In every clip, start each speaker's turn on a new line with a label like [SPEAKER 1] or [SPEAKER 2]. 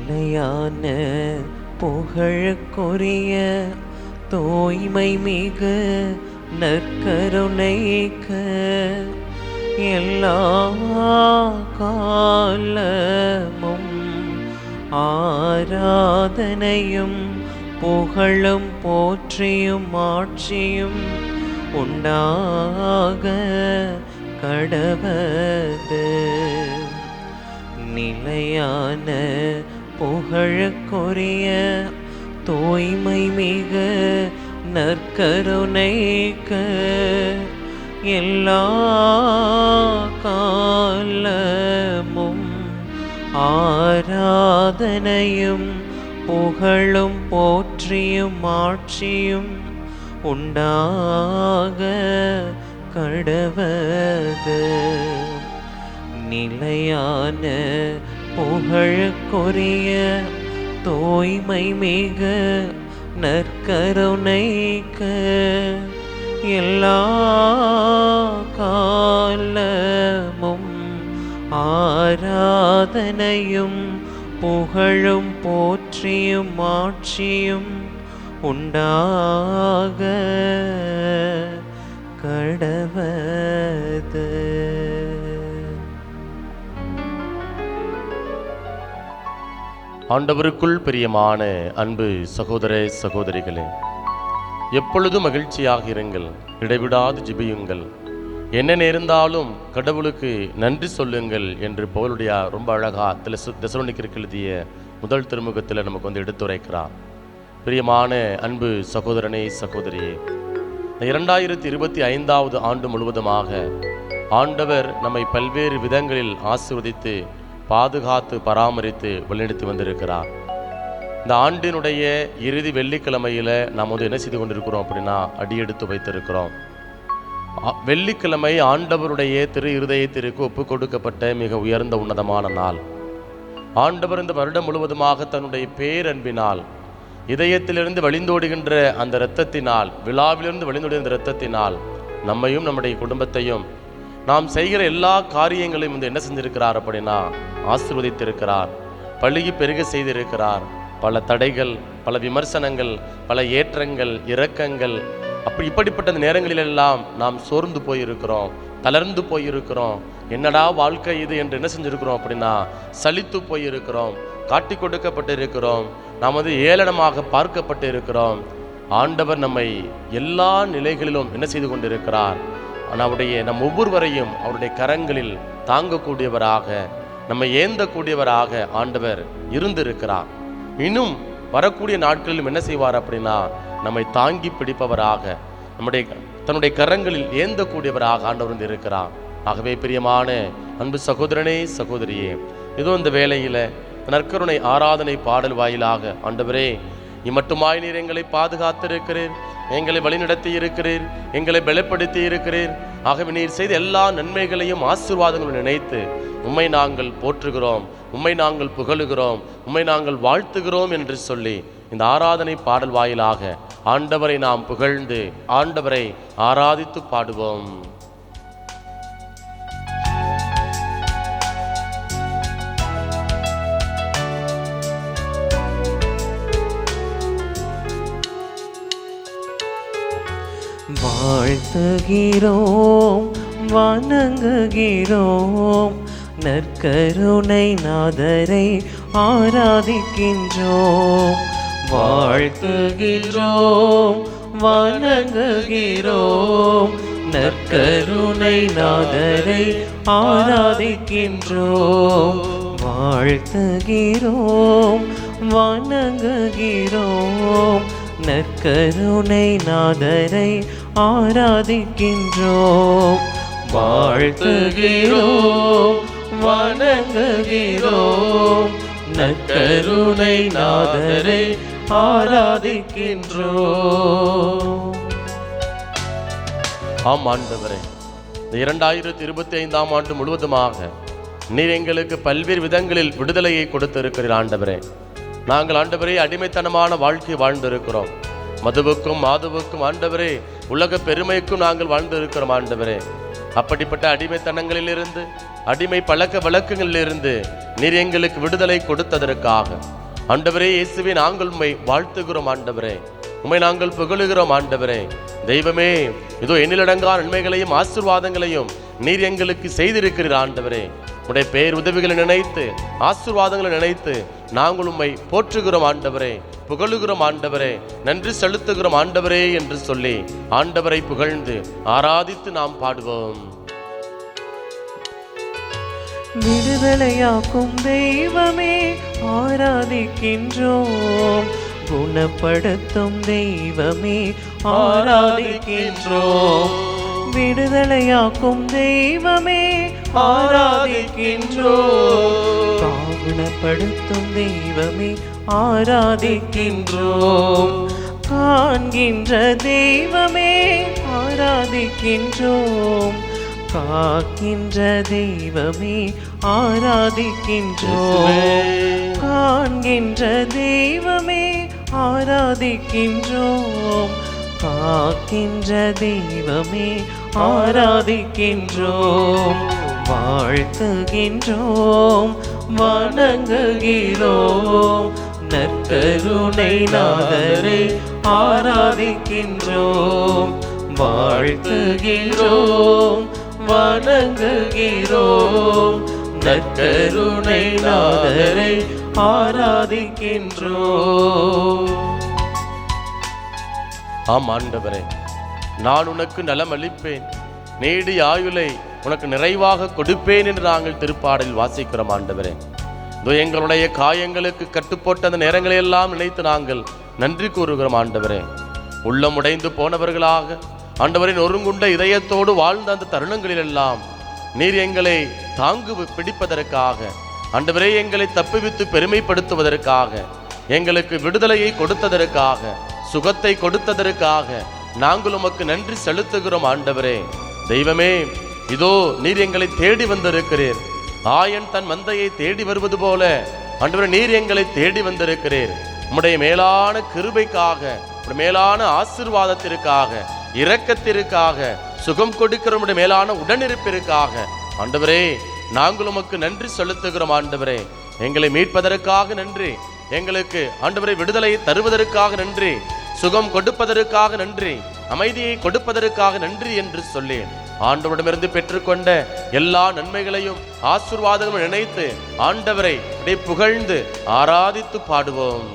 [SPEAKER 1] நிலையான புகழுக்குரிய தூய்மை மிகு நற்கருணைக்கு எல்லா காலமும் ஆராதனையும் புகழும் போற்றியும் ஆட்சியும் உண்டாக கடவது. நிலையான புகழுக்குரிய தூய்மை மிகு நற்கருணைக்கு எல்லா காலமும் ஆராதனையும் புகழும் போற்றியும் ஆட்சியும் உண்டாக கடவது. நிலையான புகழுக்குரிய தூய்மை மிகு நற்கருணைக்கு எல்லா காலமும் ஆராதனையும் புகழும் போற்றியும் ஆட்சியும் உண்டாக கடவது.
[SPEAKER 2] ஆண்டவருக்குள் பிரியமான அன்பு சகோதர சகோதரிகளே, எப்பொழுதும் மகிழ்ச்சியாக இருங்கள், இடைவிடாது ஜெபியுங்கள், என்ன நேர்ந்தாலும் கடவுளுக்கு நன்றி சொல்லுங்கள் என்று பவுலுடைய ரொம்ப அழகா தெசலோனிக்கருக்கு எழுதிய முதல் திருமுகத்தில் நமக்கு எடுத்துரைக்கிறார். பிரியமான அன்பு சகோதரனே சகோதரியே, 2025 ஆண்டு முழுவதுமாக ஆண்டவர் நம்மை பல்வேறு விதங்களில் ஆசீர்வதித்து பாதுகாத்து பராமரித்து வழிநடத்தி வந்திருக்கிறார். இந்த ஆண்டினுடைய இறுதி வெள்ளிக்கிழமையில் நாம் என்ன செய்து கொண்டிருக்கிறோம் அப்படின்னா அடியெடுத்து வைத்திருக்கிறோம். வெள்ளிக்கிழமை ஆண்டவருடைய திரு இருதயத்திற்கு ஒப்பு கொடுக்கப்பட்ட மிக உயர்ந்த உன்னதமான நாள். ஆண்டவர் இந்த வருடம் முழுவதுமாக தன்னுடைய பேரன்பினால், இதயத்திலிருந்து வழிந்தோடுகின்ற அந்த இரத்தத்தினால், விழாவிலிருந்து வழிந்தோடுகின்ற இரத்தத்தினால் நம்மையும் நம்முடைய குடும்பத்தையும் நாம் செய்கிற எல்லா காரியங்களையும் என்ன செஞ்சிருக்கிறார் அப்படின்னா ஆசீர்வதித்திருக்கிறார், பழுகி பெருக செய்திருக்கிறார். பல தடைகள், பல விமர்சனங்கள், பல ஏற்றங்கள், இரக்கங்கள், இப்படிப்பட்ட நேரங்களிலெல்லாம் நாம் சோர்ந்து போயிருக்கிறோம், தளர்ந்து போயிருக்கிறோம். என்னடா வாழ்க்கை இது என்று என்ன செஞ்சிருக்கிறோம் அப்படின்னா சலித்து போயிருக்கிறோம், காட்டி கொடுக்கப்பட்டு இருக்கிறோம், நாம் ஏளனமாக பார்க்கப்பட்டு இருக்கிறோம். ஆண்டவர் நம்மை எல்லா நிலைகளிலும் என்ன செய்து கொண்டிருக்கிறார், நம் ஒவ்வொருவரையும் அவருடைய கரங்களில் தாங்கக்கூடியவராக, நம்மை ஏந்தக்கூடியவராக ஆண்டவர் இருந்திருக்கிறார். இன்னும் வரக்கூடிய நாட்களிலும் என்ன செய்வார் அப்படின்னா நம்மை தாங்கி பிடிப்பவராக, தன்னுடைய கரங்களில் ஏந்தக்கூடியவராக ஆண்டவர் இருக்கிறார். ஆகவே பிரியமான அன்பு சகோதரனே சகோதரியே, இதோ இந்த வேளையில் நற்கருணை ஆராதனை பாடல் வாயிலாக ஆண்டவரே இம்மட்டுமாய் நீர் எங்களை பாதுகாத்திருக்கிறீர், எங்களை வழிநடத்தி இருக்கிறீர், எங்களை பலப்படுத்தி இருக்கிறீர். ஆகவே நீர் செய்த எல்லா நன்மைகளையும் ஆசீர்வாதங்களும் நினைத்து உம்மை நாங்கள் போற்றுகிறோம், உம்மை நாங்கள் புகழுகிறோம், உம்மை நாங்கள் வாழ்த்துகிறோம் என்று சொல்லி இந்த ஆராதனை பாடல் வாயிலாக ஆண்டவரை நாம் புகழ்ந்து ஆண்டவரை ஆராதித்து பாடுவோம்.
[SPEAKER 1] வாழ்த்துகிறோம், வணங்குகிறோம், நற்கருணை நாதரை ஆராதிக்கின்றோம். வாழ்த்துகிறோம், வணங்குகிறோம், நற்கருணை நாதரை ஆராதிக்கின்றோம். வாழ்த்துகிறோம், வணங்குகிறோம், நற்கருணை நாதரை ஆராதிக்கின்றோம். வாழ்த்துகிறோம், வணங்குகிறோம், நற்கருணை நாதரை ஆராதிக்கின்றோம்.
[SPEAKER 2] ஆம் ஆண்டவரே, இந்த 2025 ஆண்டு முழுவதுமாக நீர் எங்களுக்கு பல்வேறு விதங்களில் விடுதலையை கொடுத்திருக்கிறீர் ஆண்டவரே. நாங்கள் ஆண்டவரே அடிமைத்தனமான வாழ்க்கை வாழ்ந்திருக்கிறோம், மதுவுக்கும் மாதுவுக்கும் ஆண்டவரே உலக பெருமைக்கும் நாங்கள் வாழ்ந்திருக்கிறோம் ஆண்டவரே. அப்படிப்பட்ட அடிமைத்தனங்களிலிருந்து, அடிமை பழக்க வழக்கங்களிலிருந்து நீர் எங்களுக்கு விடுதலை கொடுத்ததற்காக ஆண்டவரே இயேசுவே, நாங்கள் உம்மை வாழ்த்துகிறோம் ஆண்டவரே, உம்மை நாங்கள் புகழுகிறோம் ஆண்டவரே. தெய்வமே, இதோ எண்ணிலடங்கா நன்மைகளையும் ஆசீர்வாதங்களையும் நீர் எங்களுக்கு செய்திருக்கிறீர் ஆண்டவரே. உடைய பேர் உதவிகளை நினைத்து, ஆசீர்வாதங்களை நினைத்து நாங்கள் உம்மை போற்றுகிறோம் ஆண்டவரே, புகழுகிறோம் ஆண்டவரே, நன்றி செலுத்துகிறோம் ஆண்டவரே என்று சொல்லி ஆண்டவரை புகழ்ந்து ஆராதித்து நாம் பாடுவோம்.
[SPEAKER 1] விடுதலையாக்கும் தெய்வமே ஆராதிக்கின்றோம், குணப்படுத்தும் தெய்வமே ஆராதிக்கின்றோம். விடுதலையாக்கும் தெய்வமே ஆராதிக்கின்றோம், குணப்படுத்தும் தெய்வமே ஆராதிக்கின்றோம். காண்கின்ற தெய்வமே ஆராதிக்கின்றோம், காக்கின்ற தெய்வமே ஆராதிக்கின்றோம். காண்கின்ற தெய்வமே ஆராதிக்கின்றோம், காக்கின்ற தெய்வமே ஆராதிக்கின்றோம். வாழ்த்துகின்றோம், வணங்குகிறோம், நற்கருணை நாதரை ஆராதிக்கின்றோம். வாழ்த்துகின்றோம், வணங்குகிறோம், நற்கருணை நாதரை ஆராதிக்கின்றோம்.
[SPEAKER 2] ஆம் ஆண்டவரே, நான் உனக்கு நலம் அளிப்பேன், நீடி ஆயுளை உனக்கு நிறைவாக கொடுப்பேன் என்று நாங்கள் திருப்பாடலில் வாசிக்கிறோம் ஆண்டவரே. இதோ எங்களுடைய காயங்களுக்கு கட்டுப்போட்ட அந்த நேரங்களையெல்லாம் நினைத்து நாங்கள் நன்றி கூறுகிறோம் ஆண்டவரே. உள்ளம் உடைந்து போனவர்களாக ஆண்டவரின் ஒருங்குண்ட இதயத்தோடு வாழ்ந்த அந்த தருணங்களிலெல்லாம் நீர் எங்களை தாங்கு பிடிப்பதற்காக, ஆண்டவரே எங்களை தப்புவித்து பெருமைப்படுத்துவதற்காக, எங்களுக்கு விடுதலையை கொடுத்ததற்காக, சுகத்தை கொடுத்ததற்காக நாங்கள் உமக்கு நன்றி செலுத்துகிறோம் ஆண்டவரே. தெய்வமே, இதோ நீர் எங்களை தேடி வந்திருக்கிறீர். ஆயன் தன் மந்தையை தேடி வருவது போல ஆண்டவரே நீர் எங்களை தேடி வந்திருக்கிறீர். உம்முடைய மேலான கிருபைக்காக, உம்முடைய மேலான ஆசீர்வாதத்திற்காக, இரக்கத்திற்காக, சுகம் கொடுக்கிற உம்முடைய மேலான உடனிருப்பிற்காக ஆண்டவரே நாங்கள் உமக்கு நன்றி செலுத்துகிறோம் ஆண்டவரே. எங்களை மீட்பதற்காக நன்றி, எங்களுக்கு ஆண்டவரை விடுதலை தருவதற்காக நன்றி, சுகம் கொடுப்பதற்காக நன்றி, அமைதியை கொடுப்பதற்காக நன்றி என்று சொல்லி ஆண்டவரிடமிருந்து பெற்றுக்கொண்ட எல்லா நன்மைகளையும் ஆசீர்வாதங்களும் நினைத்து ஆண்டவரை புகழ்ந்து ஆராதித்து பாடுவோம்.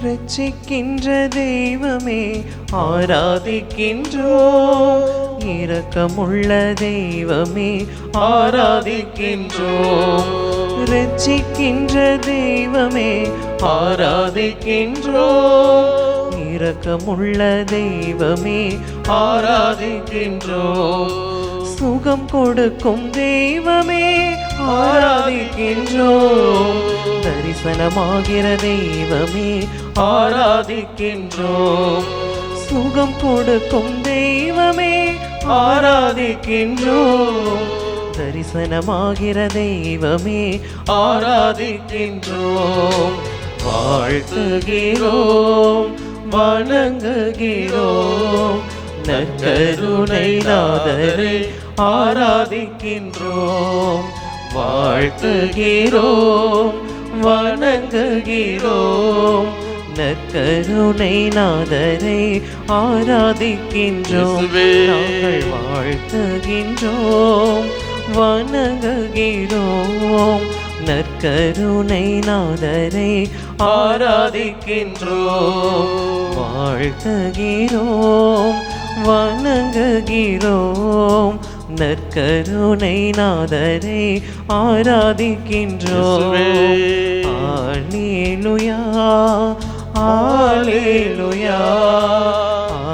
[SPEAKER 1] ரட்சிக்கின்ற தெய்வமே ஆராதிக்கின்றோம், இரக்கமுள்ள தெய்வமே ஆராதிக்கின்றோம். ரட்சிக்கின்ற தெய்வமே ஆராதிக்கின்றோம், இரக்கமுள்ள தெய்வமே ஆராதிக்கின்றோம். சுகம் கொடுக்கும் தெய்வமே ஆராதிக்கின்றோம், தரிசனமாகிற தெய்வமே ஆராதிக்கின்றோம். சுகம் கொடுக்கும் தெய்வமே ஆராதிக்கின்றோம், தரிசனமாகிற தெய்வமே ஆராதிக்கின்றோம். வாழ்த்துகிறோம், வணங்குகிறோம், நற்கருணை நாதரை ஆராதிக்கின்றோம். வாழ்த்துகிறோம், வணங்குகிறோம், நற்கருணை நாதரை ஆராதிக்கின்றோம். நாங்கள் வாழ்த்துகின்றோம், வணங்குகிறோம், நற்கருணை நாதரை ஆராதிக்கின்றோம். வாழ்த்துகிறோம், வணங்குகிறோம், நற்கருணை நாதரை ஆராதிக்கின்றோம். அல்லேலூயா, அல்லேலூயா,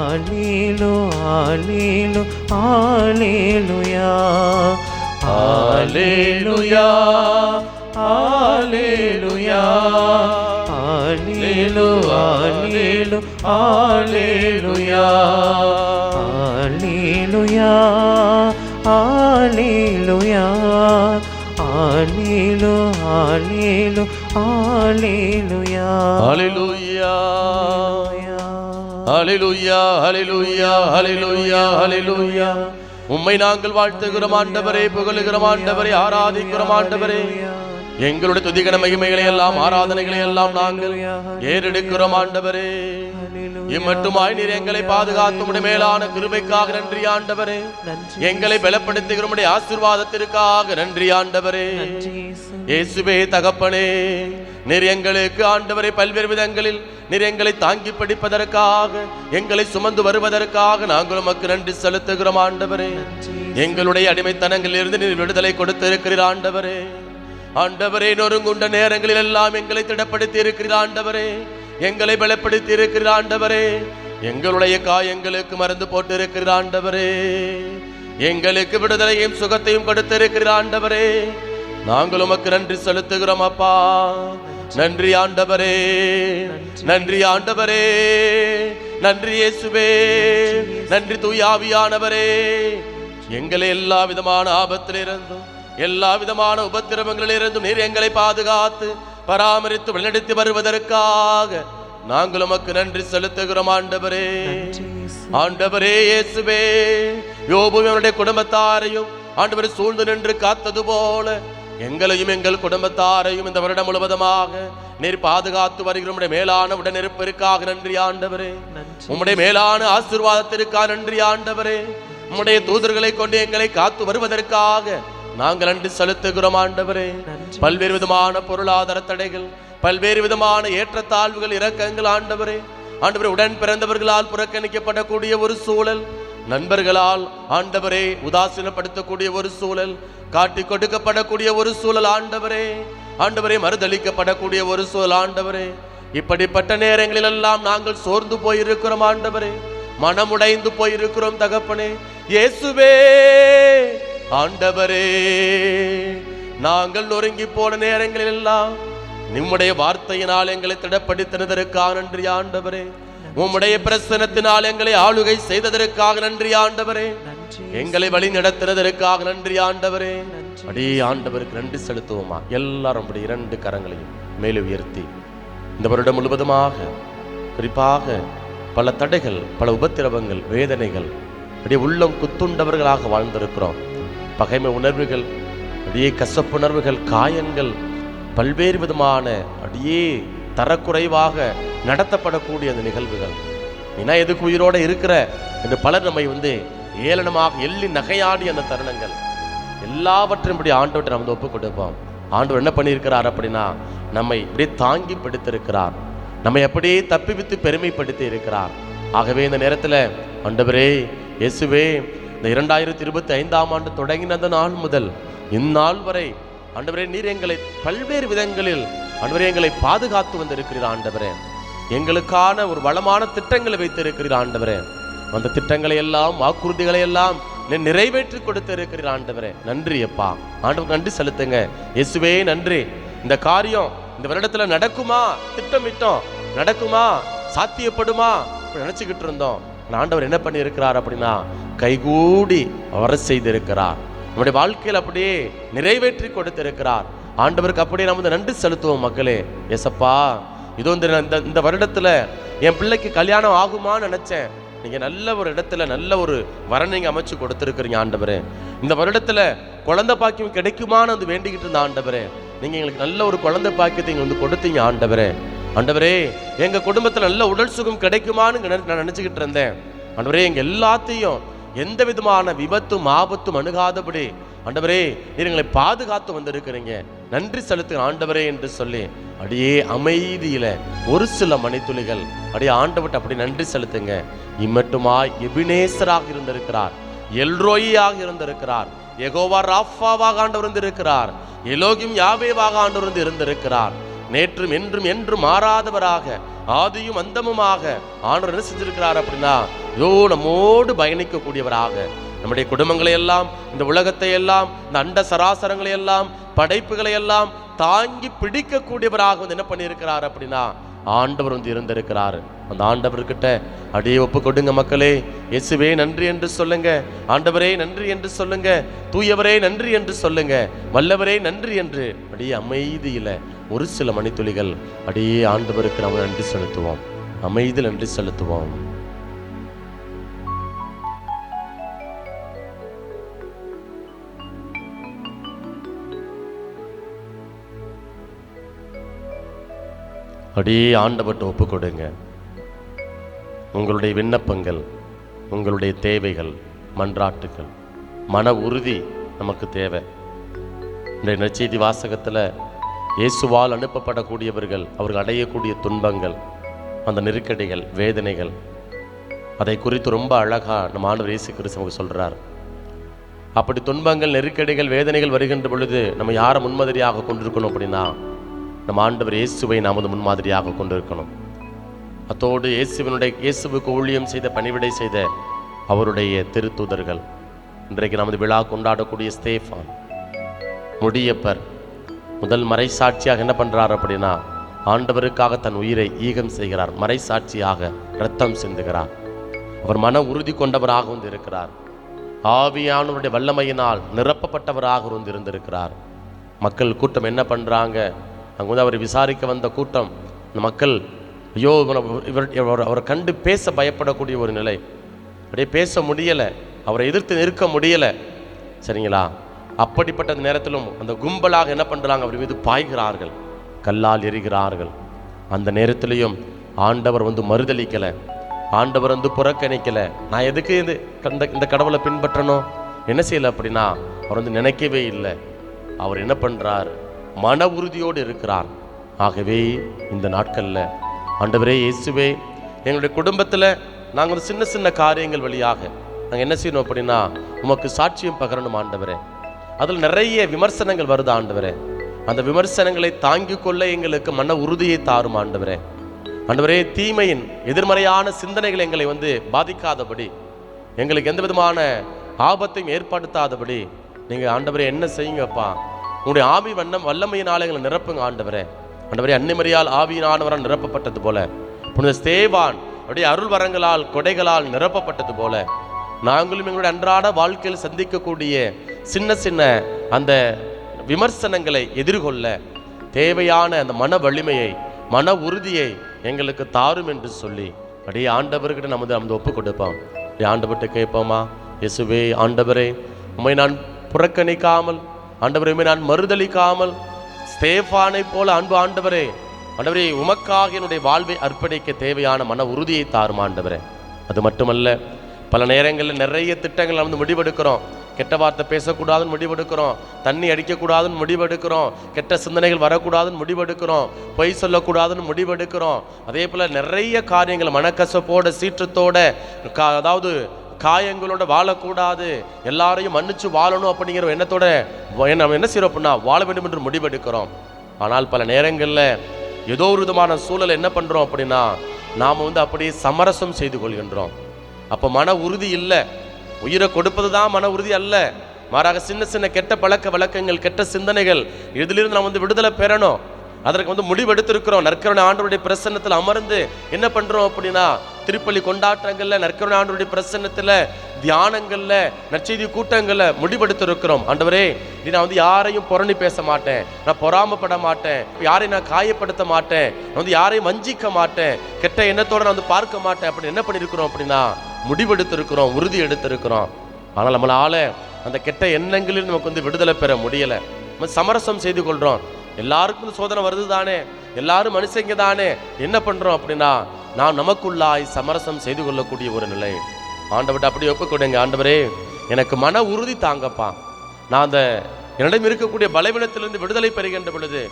[SPEAKER 1] அல்லேலூ, அல்லேலூ, அல்லேலூயா, அல்லேலூயா, அல்லேலூயா, அல்லேலூ, அல்லேலூ, அல்லேலூயா, அல்லேலூயா, அல்லேலூயா, அல்லேலூ, அல்லேலூ, அல்லேலூயா,
[SPEAKER 2] அல்லேலூயா, அல்லேலூயா, அல்லேலூயா, அல்லேலூயா, அல்லேலூயா. உம்மை நாங்கள் வாழ்த்துகிறோம் ஆண்டவரே, புகழுகிறோம் ஆண்டவரே, ஆராதிக்கிறோம் ஆண்டவரே. எங்களுடைய துதிகன மகிமைகளை எல்லாம் ஆராதனைகளை எல்லாம் நாங்கள் ஏறெடுக்கிறோம் ஆண்டவரே. இம்மட்டுமாய் நீர் எங்களை பாதுகாத்து உடைய மேலான கிருபைக்காக நன்றி ஆண்டவரே. எங்களை பலப்படுத்துகிற உடைய ஆசீர்வாதத்திற்காக நன்றி ஆண்டவரே. இயேசுவே தகப்பனே, நீர் எங்களுக்கு ஆண்டவரை பல்வேறு விதங்களில் நீர் எங்களை தாங்கி பிடிப்பதற்காக, எங்களை சுமந்து வருவதற்காக நாங்கள் உமக்கு நன்றி செலுத்துகிறோம் ஆண்டவரே. எங்களுடைய அடிமைத்தனங்களில் இருந்து நீர் விடுதலை கொடுத்திருக்கிறீர் ஆண்டவரே. ஆண்டவரே, நொறுங்குண்ட நேரங்களில் எல்லாம் எங்களை திடப்படுத்தி இருக்கிறீர் ஆண்டவரே. எங்களை பலப்படுத்தி இருக்கிறீர் ஆண்டவரே. எங்களுடைய காயங்களுக்கு மருந்து போட்டு இருக்கிறீர் ஆண்டவரே. எங்களுக்கு விடுதலையும் சுகத்தையும் கொடுத்திருக்கிறீர் ஆண்டவரே. நாங்கள் உமக்கு நன்றி செலுத்துகிறோம் அப்பா. நன்றி ஆண்டவரே, நன்றி ஆண்டவரே, நன்றி இயேசுவே, நன்றி தூய ஆவியானவரே. எங்களை எல்லா விதமான ஆபத்திலிருந்தும் எல்லா விதமான உபத்திரவங்களிலிருந்தும் நீர் எங்களை பாதுகாத்து பராமரித்து வழிநடத்தி வருவதற்காக நாங்கள் உமக்கு நன்றி செலுத்துகிறோம் ஆண்டவரே. ஆண்டவரே இயேசுவே, யோபுவும் அவருடைய குடும்பத்தாரையும் ஆண்டவரை சூழ்ந்து நின்று காத்தது போல எங்களையும் எங்கள் குடும்பத்தாரையும் இந்த வருடம் முழுவதுமாக நீர் பாதுகாத்து வருகிற உம்முடைய மேலான உடனிருப்பிற்காக நன்றி ஆண்டவரே. உம்முடைய மேலான ஆசீர்வாதத்திற்காக நன்றி ஆண்டவரே. உம்முடைய தூதர்களை கொண்டு எங்களை காத்து வருவதற்காக நாங்கள் நன்றி செலுத்துகிறோம் ஆண்டவரே. பல்வேறு விதமான பொருளாதார தடைகள், பல்வேறு விதமான ஏற்றத்தாழ்வுகள், இரக்கங்கள் ஆண்டவரே. ஆண்டவரே, உடன் பிறந்தவர்களால் புறக்கணிக்கப்படக்கூடிய ஒரு சூழல், நண்பர்களால் ஆண்டவரே உதாசீனப்படுத்தக்கூடிய ஒரு சூழல், காட்டி கொடுக்கப்படக்கூடிய ஒரு சூழல் ஆண்டவரே. ஆண்டவரே, மறுதளிக்கப்படக்கூடிய ஒரு சூழல் ஆண்டவரே. இப்படிப்பட்ட நேரங்களில் எல்லாம் நாங்கள் சோர்ந்து போயிருக்கிறோம் ஆண்டவரே. மனமுடைந்து போயிருக்கிறோம் தகப்பனே. இயேசுவே ஆண்டவரே, நாங்கள் நொறுங்கி போன நேரங்களில் எல்லாம் நம்முடைய வார்த்தையினால் எங்களை திடப்படுத்தினதற்காக நன்றி ஆண்டவரே. உம்முடைய பிரசனத்தினால் எங்களை ஆளுகை செய்ததற்காக நன்றி ஆண்டவரே. எங்களை வழி நடத்தினதற்காக நன்றி ஆண்டவரே. அடே ஆண்டவருக்கு நன்றி செலுத்துவோமா? எல்லாரும் நம்முடைய இரண்டு கரங்களையும் மேலே உயர்த்தி இந்த வருடம் முழுவதுமாக குறிப்பாக பல தடைகள், பல உபத்திரவங்கள், வேதனைகள், அப்படியே உள்ளம் குத்துண்டவர்களாக வாழ்ந்திருக்கிறோம். பகைமை உணர்வுகள், அடியே கசப்புணர்வுகள், காயங்கள், பல்வேறு விதமான அடியே தரக்குறைவாக நடத்தப்படக்கூடிய அந்த நிகழ்வுகள், ஏன்னா எதுக்கு உயிரோட இருக்கிற என்று பலர் நம்மை ஏளனமாக எள்ளி நகையாடி அந்த தருணங்கள் எல்லாவற்றையும் இப்படி ஆண்டவர்கிட்ட நம்ம ஒப்பு கொடுப்போம். ஆண்டவர் என்ன பண்ணியிருக்கிறார் அப்படின்னா, நம்மை இப்படியே தாங்கி பிடித்திருக்கிறார், நம்மை அப்படியே தப்பிவித்து பெருமைப்படுத்தி இருக்கிறார். ஆகவே இந்த நேரத்தில் ஆண்டவரே இயேசுவே, இந்த 2025ஆம் ஆண்டு தொடங்கின அந்த நாள் முதல் இந்நாள் வரை ஆண்டவரே நீர் எங்களை பல்வேறு விதங்களில் ஆண்டவரே எங்களை பாதுகாத்து வந்திருக்கிறீர் ஆண்டவரே. எங்களுக்கான ஒரு வளமான திட்டங்களை வைத்திருக்கிறீர் ஆண்டவரே. அந்த திட்டங்களை எல்லாம், வாக்குறுதிகளை எல்லாம் நிறைவேற்றி கொடுத்து இருக்கிறீர் ஆண்டவரே. நன்றி அப்பா. ஆண்டவர் நன்றி செலுத்துங்க. இயேசுவே நன்றி. இந்த காரியம் இந்த வருடத்துல நடக்குமா, திட்டமிட்டோம், நடக்குமா, சாத்தியப்படுமா நினைச்சுக்கிட்டு இருந்தோம். ஆண்டவர் என்ன பண்ணி இருக்கிறார் அப்படின்னா, கைகூடி வர செய்திருக்கிறார். நம்முடைய வாழ்க்கையில் அப்படியே நிறைவேற்றி கொடுத்திருக்கிறார். ஆண்டவருக்கு அப்படியே நம்ம நன்றி செலுத்துவோம் மக்களே. எசப்பா, இதோ இந்த வருடத்துல என் பிள்ளைக்கு கல்யாணம் ஆகுமான்னு நினைச்சேன். நீங்க நல்ல ஒரு இடத்துல நல்ல ஒரு வரன் நீங்க அமைச்சு கொடுத்திருக்கிறீங்க ஆண்டவரே. இந்த வருடத்துல குழந்தை பாக்கியம் கிடைக்குமான்னு வேண்டிக்கிட்டு இருந்த ஆண்டவரே, நீங்க எங்களுக்கு நல்ல ஒரு குழந்தை பாக்கியத்தை இங்க கொடுத்தீங்க ஆண்டவரே. ஆண்டவரே, எங்க குடும்பத்துல நல்ல உடல் சுகம் கிடைக்குமான்னு நான் நினைச்சுக்கிட்டு இருந்தேன் ஆண்டவரே. எங்க எல்லாத்தையும் எந்த விதமான விபத்தும் ஆபத்தும் அணுகாதபடி ஆண்டவரே நீர் எங்களை பாதுகாத்து வந்திருக்கிறீங்க. நன்றி செலுத்துங்க ஆண்டவரே என்று சொல்லி அப்படியே அமைதியில ஒரு சில மணித்துளிகள் அப்படியே ஆண்டவர்கிட்ட அப்படி நன்றி செலுத்துங்க. இம்மட்டுமாய் எபினேசராக இருந்திருக்கிறார், எல்ரோயியாக இருந்திருக்கிறார், யெகோவா ராஃபாவாக ஆண்டவர் இருந்திருக்கிறார், எலோகிம் யாவேவாக ஆண்டவர் இருந்திருக்கிறார். நேற்றும் என்றும் என்றும் மாறாதவராக, ஆதியும் அந்தமுமாக ஆண்டவர் என்ன செஞ்சிருக்கிறார் அப்படின்னா, நம்மோடு பயணிக்கக்கூடியவராக நம்முடைய குடும்பங்களை எல்லாம், இந்த உலகத்தை எல்லாம், இந்த அண்ட சராசரங்களை எல்லாம், படைப்புகளை எல்லாம் தாங்கி பிடிக்கக்கூடியவராக என்ன பண்ணியிருக்கிறார் அப்படின்னா ஆண்டவர் இருந்திருக்கிறார். அந்த ஆண்டவர்கிட்ட அப்படியே ஒப்பு கொடுங்க மக்களே. இயேசுவே நன்றி என்று சொல்லுங்க, ஆண்டவரே நன்றி என்று சொல்லுங்க, தூயவரே நன்றி என்று சொல்லுங்க, வல்லவரே நன்றி என்று அப்படியே அமைதியில ஒரு சில மணித்துளிகள் அப்படியே ஆண்டவருக்கு நம்ம நன்றி செலுத்துவோம். அமைதியில் நன்றி செலுத்துவோம். அப்படியே ஆண்டவர்கிட்ட ஒப்பு கொடுங்க. உங்களுடைய விண்ணப்பங்கள், உங்களுடைய தேவைகள், மன்றாட்டுகள், மன உறுதி நமக்கு தேவை. இந்த நற்செய்தி வாசகத்தில் இயேசுவால் அனுப்பப்படக்கூடியவர்கள் அவர்கள் அடையக்கூடிய துன்பங்கள், அந்த நெருக்கடிகள், வேதனைகள், அதை குறித்து ரொம்ப அழகாக நம்ம ஆண்டவர் இயேசு கிறிஸ்து நமக்கு சொல்கிறார். அப்படி துன்பங்கள், நெருக்கடிகள், வேதனைகள் வருகின்ற பொழுது நம்ம யாரை முன்மாதிரியாக கொண்டிருக்கணும் அப்படின்னா, நம்ம ஆண்டவர் இயேசுவை நாம் வந்து முன்மாதிரியாக கொண்டிருக்கணும். அத்தோடு இயேசுவுக்கு ஊழியம் செய்த, பணிவிடை செய்த அவருடைய திருத்தூதர்கள், இன்றைக்கு நமது விழா கொண்டாடக்கூடிய ஸ்தேஃபான், முடியப்பர், முதல் மறைசாட்சியாக என்ன பண்ணுறார் அப்படின்னா, ஆண்டவருக்காக தன் உயிரை ஈகம் செய்கிறார். மறைசாட்சியாக இரத்தம் சிந்துகிறார். அவர் மன உறுதி கொண்டவராக வந்து இருக்கிறார். ஆவியானவருடைய வல்லமையினால் நிரப்பப்பட்டவராக வந்து இருந்திருக்கிறார். மக்கள் கூட்டம் என்ன பண்ணுறாங்க, அங்கே வந்து அவரை விசாரிக்க வந்த கூட்டம், இந்த மக்கள் ஐயோ அவரை கண்டு பேச பயப்படக்கூடிய ஒரு நிலை, அப்படியே பேச முடியலை, அவரை எதிர்த்து நிற்க முடியலை. சரிங்களா? அப்படிப்பட்ட நேரத்திலும் அந்த கும்பலாக என்ன பண்ணுறாங்க, அவர் மீது பாய்கிறார்கள், கல்லால் எறிகிறார்கள். அந்த நேரத்திலையும் ஆண்டவர் வந்து மறுதளிக்கலை, ஆண்டவர் வந்து புறக்கணிக்கலை. நான் எதுக்கு இந்த கடவுளை பின்பற்றணும், என்ன செய்யலை அப்படின்னா அவர் வந்து நினைக்கவே இல்லை. அவர் என்ன பண்ணுறார், மன உறுதியோடு இருக்கிறார். ஆகவே இந்த நாட்களில் ஆண்டவரே இயேசுவே, எங்களுடைய குடும்பத்தில் நாங்கள் ஒரு சின்ன சின்ன காரியங்கள் வழியாக நாங்கள் என்ன செய்யணும் அப்படின்னா உமக்கு சாட்சியம் பகரணும் ஆண்டவரே. அதில் நிறைய விமர்சனங்கள் வருது ஆண்டவரே. அந்த விமர்சனங்களை தாங்கிக் கொள்ள எங்களுக்கு மன உறுதியை தாரும் ஆண்டவரே. ஆண்டவரே, தீமையின் எதிர்மறையான சிந்தனைகள் எங்களை வந்து பாதிக்காதபடி, எங்களுக்கு எந்த விதமான ஆபத்தையும் ஏற்படுத்தாதபடி நீங்கள் ஆண்டவரே என்ன செய்யுங்கப்பா. உங்களுடைய ஆவி வல்லமையினால் எங்களை நிரப்புங்க ஆண்டவரே. ஆண்டவரே, அன்னைமரியால் ஆவியினானவரால் நிரப்பப்பட்டது போல, புனித ஸ்தேவான் அப்படியே அருள் வரங்களால், கொடைகளால் நிரப்பப்பட்டது போல, நாங்களும் எங்களுடைய அன்றாட வாழ்க்கையில் சந்திக்கக்கூடிய சின்ன சின்ன அந்த விமர்சனங்களை எதிர்கொள்ள தேவையான அந்த மன வலிமையை, மன உறுதியை எங்களுக்கு தாரும் என்று சொல்லி அப்படியே ஆண்டவர்கிட்ட நம்ம ஒப்பு கொடுப்போம். ஆண்டவர்கிட்ட கேட்போமா, இயேசுவே ஆண்டவரே, உம்மை நான் புறக்கணிக்காமல், ஆண்டவரே உம்மை நான் மறுதளிக்காமல், ஸ்தேஃபானை போல அன்பு ஆண்டவரே, ஆண்டவரே உமக்காக என்னுடைய வாழ்வை அர்ப்பணிக்க தேவையான மன உறுதியை தாரும் ஆண்டவரே. அது மட்டுமல்ல, பல நேரங்களில் நிறைய திட்டங்கள் வந்து முடிவெடுக்கிறோம். கெட்ட வார்த்தை பேசக்கூடாதுன்னு முடிவெடுக்கிறோம், தண்ணி அடிக்கக்கூடாதுன்னு முடிவெடுக்கிறோம், கெட்ட சிந்தனைகள் வரக்கூடாதுன்னு முடிவெடுக்கிறோம், பொய் சொல்லக்கூடாதுன்னு முடிவெடுக்கிறோம். அதே போல் நிறைய காரியங்கள் மனக்கசப்போட, சீற்றத்தோட, அதாவது காயங்களோட வாழக்கூடாது, எல்லாரையும் மன்னிச்சு வாழணும் அப்படிங்கிற எண்ணத்தோட நம்ம என்ன செய்யறோம் அப்படின்னா வாழ வேண்டும் என்று முடிவெடுக்கிறோம். ஆனால் பல நேரங்களில் ஏதோ ஒரு விதமான சூழலை என்ன பண்ணுறோம் அப்படின்னா நாம் வந்து அப்படியே சமரசம் செய்து கொள்கின்றோம். அப்போ மன உறுதி இல்லை. உயிரை கொடுப்பது தான் மன உறுதி அல்ல, மாறாக சின்ன சின்ன கெட்ட பழக்க வழக்கங்கள், கெட்ட சிந்தனைகள், இதிலிருந்து நாம் வந்து விடுதலை பெறணும். அதற்கு வந்து முடிவெடுத்திருக்கிறோம். நற்கருணை ஆண்டவருடைய பிரசன்னத்தில் அமர்ந்து என்ன பண்ணுறோம் அப்படின்னா திருப்பலி கொண்டாட்டங்களில், நற்கருணை ஆண்டவருடைய பிரசன்னத்தில், தியானங்களில், நற்செய்தி கூட்டங்களில் முடிவெடுத்திருக்கிறோம். ஆண்டவரே, நான் வந்து யாரையும் புரணி பேச மாட்டேன், நான் பொறாமப்பட மாட்டேன், யாரையும் நான் காயப்படுத்த மாட்டேன், நான் வந்து யாரையும் வஞ்சிக்க மாட்டேன், கெட்ட எண்ணத்தோடு நான் வந்து பார்க்க மாட்டேன் அப்படி என்ன பண்ணியிருக்கிறோம் அப்படின்னா முடிவெடுத்திருக்கிறோம், உறுதி எடுத்திருக்கிறோம். ஆனால் நம்மளால அந்த கெட்ட எண்ணங்களில் நமக்கு வந்து விடுதலை பெற முடியலை. நம்ம சமரசம் செய்து கொள்கிறோம். எல்லாருக்கும் சோதனை வருது தானே, எல்லாரும் மனுஷங்க தானே, என்ன பண்ணுறோம் அப்படின்னா நாம் நமக்குள்ளாய் சமரசம் செய்து கொள்ளக்கூடிய ஒரு நிலை. ஆண்டவர்கிட்ட அப்படி ஒப்புக்கொடுங்க. ஆண்டவரே, எனக்கு மன உறுதி தாங்கப்பா. நான் அந்த என்னிடம் இருக்கக்கூடிய பலவீனத்திலிருந்து விடுதலை பெறுகின்ற பொழுது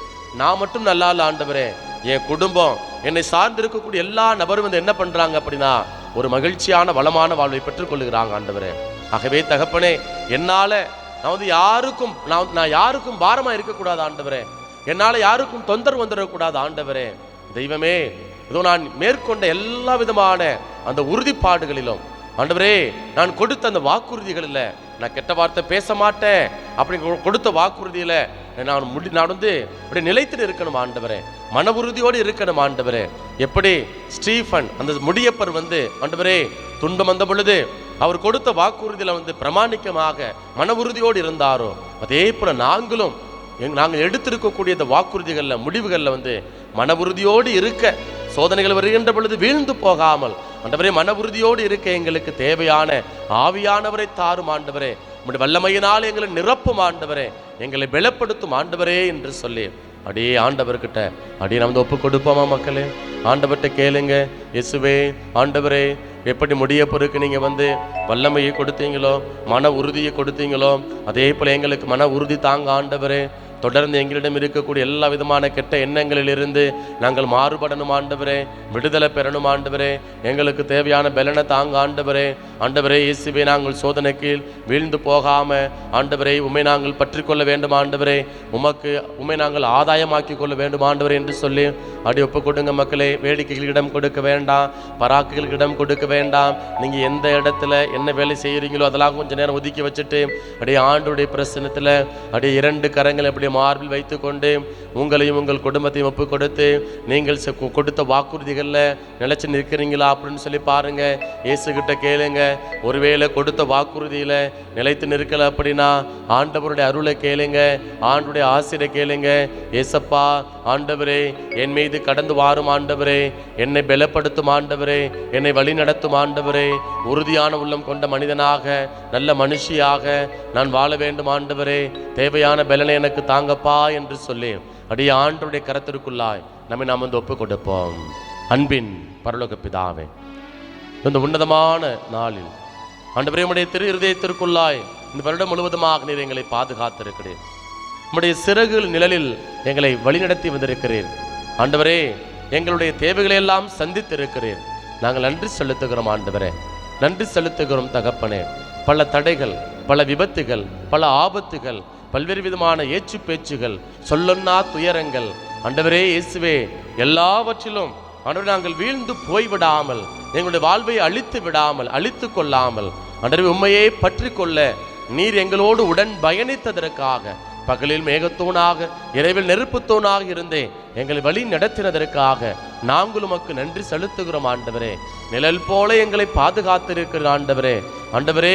[SPEAKER 2] நான் மட்டும் நல்லா இல்லை ஆண்டவரே, என் குடும்பம், என்னை சார்ந்து இருக்கக்கூடிய எல்லா நபரும் வந்து என்ன பண்ணுறாங்க அப்படின்னா ஒரு மகிழ்ச்சியான வளமான வாழ்வை பெற்றுக்கொள்ளுகிறாங்க ஆண்டவரே. ஆகவே தகப்பனே, என்னால் நான் வந்து நான் யாருக்கும் பாரமாக இருக்கக்கூடாது ஆண்டவரே, என்னால் யாருக்கும் தொந்தரவு வந்துடக்கூடாது ஆண்டவரே. தெய்வமே, இதோ நான் மேற்கொண்ட எல்லா விதமான அந்த உறுதிப்பாடுகளிலும் ஆண்டவரே, நான் கொடுத்த அந்த வாக்குறுதிகளில் நான் கெட்ட வார்த்தை பேச மாட்டேன் அப்படி கொடுத்த வாக்குறுதியில் நான் வந்து இப்படி நிலைத்து இருக்கணும் ஆண்டவரே, மன உறுதியோடு இருக்கணும் ஆண்டவரே. எப்படி ஸ்டீஃபன் அந்த முடியப்பர் வந்து ஆண்டவரே துன்பம் வந்த பொழுது அவர் கொடுத்த வாக்குறுதியில் வந்து பிரமாணிக்கமாக மன உறுதியோடு இருந்தாரோ, அதே போல நாங்கள் எடுத்திருக்கக்கூடிய இந்த வாக்குறுதிகளில், முடிவுகளில் வந்து மன உறுதியோடு இருக்க, சோதனைகள் வருகின்ற பொழுது வீழ்ந்து போகாமல் ஆண்டவரே மன உறுதியோடு இருக்க எங்களுக்கு தேவையான ஆவியானவரை தாரும் ஆண்டவரே. உம்முடைய வல்லமையினால் எங்களை நிரப்பும் ஆண்டவரே, எங்களை பலப்படுத்தும் ஆண்டவரே என்று சொல்லி அப்படியே ஆண்டவர்கிட்ட அப்படியே நம்ம ஒப்பு கொடுப்போமா மக்களே? ஆண்டவர்கிட்ட கேளுங்க, இயேசுவே ஆண்டவரே, எப்படி முடிய பொறுக்கு நீங்கள் வந்து வல்லமையை கொடுத்தீங்களோ, மன உறுதியை கொடுத்தீங்களோ, அதே போல் எங்களுக்கு மன உறுதி தாங்க ஆண்டவரே. தொடர்ந்து எங்களிடம் இருக்கக்கூடிய எல்லா விதமான கெட்ட எண்ணங்களிலிருந்து நாங்கள் மாறுபடணும் ஆண்டவரே, விடுதலை பெறணும் ஆண்டவரே. எங்களுக்கு தேவையான பலனை தாங்க ஆண்டவரே. ஆண்டவரே இயேசுவே, நாங்கள் சோதனை கீழ் வீழ்ந்து போகாம ஆண்டவரே உம்மை நாங்கள் பற்றி கொள்ள வேண்டும் ஆண்டவரே. உம்மை நாங்கள் ஆதாயமாக்கி கொள்ள வேண்டும் ஆண்டவரே என்று சொல்லி அடி ஒப்பு கொடுங்க மக்களே. வேடிக்கைகளிடம் கொடுக்க வேண்டாம், பராக்குகளிடம் கொடுக்க வேண்டாம். நீங்கள் எந்த இடத்துல என்ன வேலை செய்கிறீங்களோ அதெல்லாம் கொஞ்சம் நேரம் ஒதுக்கி வச்சுட்டு அப்படியே ஆண்டவருடைய பிரசன்னத்தில் அப்படியே 2 கரங்களை அப்படி மார்பில் வைத்து கொண்டு உங்களையும் உங்கள் குடும்பத்தையும் ஒப்பு கொடுத்து நீங்கள் கொடுத்த வாக்குறுதிகளில் நிலைச்சு நிற்கிறீங்களா அப்படின்னு சொல்லி பாருங்க. இயேசுகிட்ட கேளுங்க. ஒருவேளை கொடுத்த வாக்குறுதியில் நிலைத்து நிற்கல அப்படின்னா ஆண்டவருடைய அருளை கேளுங்க, ஆண்டவருடைய ஆசிரை கேளுங்க. ஏசப்பா ஆண்டவரே, என் மீது கடந்து வாரும் ஆண்டவரே, என்னை பலப்படுத்தும் ஆண்டவரே, என்னை வழி நடத்தும் ஆண்டவரே. உறுதியான உள்ளம் கொண்ட மனிதனாக நல்ல மனுஷியாக நான் வாழ வேண்டும் ஆண்டவரே. தேவையான பலனை எனக்கு தாங்கப்பா என்று சொல்லி அடியே ஆண்டவருடைய கரத்திற்குள்ளாய் நாம் வந்து ஒப்பு கொடுப்போம். அன்பின் பரலோக பிதாவே, இந்த உன்னதமான நாளில் ஆண்டவரே உம்முடைய திரு இருதயத்திற்குள்ளாய் இந்த வருடம் முழுவதுமாக நீர் எங்களை பாதுகாத்திருக்கிறேன். உம்முடைய சிறகுகள் நிழலில் எங்களை வழிநடத்தி வந்திருக்கிறேன் ஆண்டவரே. எங்களுடைய தேவைகளை எல்லாம் சந்தித்திருக்கிறேன். நாங்கள் நன்றி செலுத்துகிறோம் ஆண்டவரே, நன்றி செலுத்துகிறோம் தகப்பனே. பல தடைகள், பல விபத்துகள், பல ஆபத்துகள், பல்வேறு விதமான ஏச்சு பேச்சுகள், சொல்லொன்னா துயரங்கள் ஆண்டவரே இயேசுவே, எல்லாவற்றிலும் ஆண்டவரே நாங்கள் வீழ்ந்து போய்விடாமல், எங்களுடைய வாழ்வை அழித்து விடாமல், அழித்து கொள்ளாமல் ஆண்டவரே உம்மையே பற்றி கொள்ள நீர் எங்களோடு உடன் பயணித்ததற்காக, பகலில் மேகத்தூணாக இரவில் நெருப்புத்தூணாக இருந்தே எங்களை வழி நடத்தினதற்காக நாங்கள் உமக்கு நன்றி செலுத்துகிறோம் ஆண்டவரே. நிழல் போல எங்களை பாதுகாத்திருக்கிற ஆண்டவரே. ஆண்டவரே,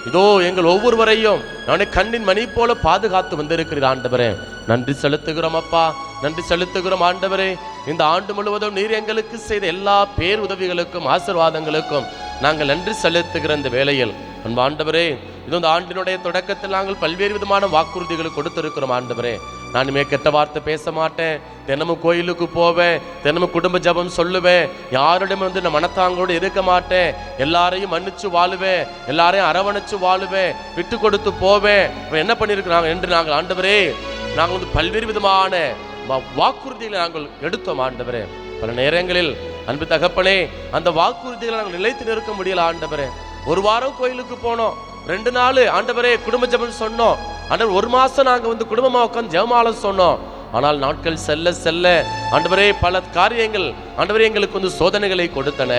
[SPEAKER 2] இதோ எங்கள் ஒவ்வொருவரையும் நானே கண்ணின் மணி போல பாதுகாத்து வந்திருக்கிற ஆண்டவரே. நன்றி செலுத்துகிறோம் அப்பா, நன்றி செலுத்துகிறோம் ஆண்டவரே. இந்த ஆண்டு முழுவதும் நீர் எங்களுக்கு செய்த எல்லா பேர் உதவிகளுக்கும் ஆசீர்வாதங்களுக்கும் நாங்கள் நன்றி செலுத்துகிற இந்த வேளையில் அன்பு ஆண்டவரே, இது இந்த ஆண்டினுடைய தொடக்கத்தில் நாங்கள் பல்வேறு விதமான வாக்குறுதிகளை கொடுத்திருக்கிறோம் ஆண்டவரே. நான் இனிமே கெட்ட வார்த்தை பேச மாட்டேன், தினமும் கோயிலுக்கு போவேன், தினமும் குடும்ப ஜபம் சொல்லுவேன், யாரிடம் வந்து நான் மனத்தாங்களோடு இருக்க மாட்டேன், எல்லாரையும் மன்னிச்சு வாழுவேன், எல்லாரையும் அரவணைச்சு வாழுவேன், விட்டு கொடுத்து போவேன். என்ன பண்ணியிருக்கிறாங்க என்று நாங்கள் ஆண்டவரே நாங்கள் வந்து பல்வேறு விதமான வாக்குறுதிகளை நாங்கள் எடுத்தோம் ஆண்டவரே. பல நேரங்களில் அன்பு தகப்பனே, அந்த வாக்குறுதிகளை நாங்கள் நிலைத்து நிற்க முடியல ஆண்டவரே. 1 வாரம் கோயிலுக்கு போனோம், 2 நாள் ஆண்டவரே குடும்ப ஜெபம் சொன்னோம் ஆண்டவர், 1 மாசம் நாங்கள் வந்து குடும்பமாக உட்காந்து ஜெபமாலை சொன்னோம். ஆனால் நாட்கள் செல்ல செல்ல ஆண்டவரே பல காரியங்கள் ஆண்டவரே எங்களுக்கு வந்து சோதனைகளை கொடுத்தன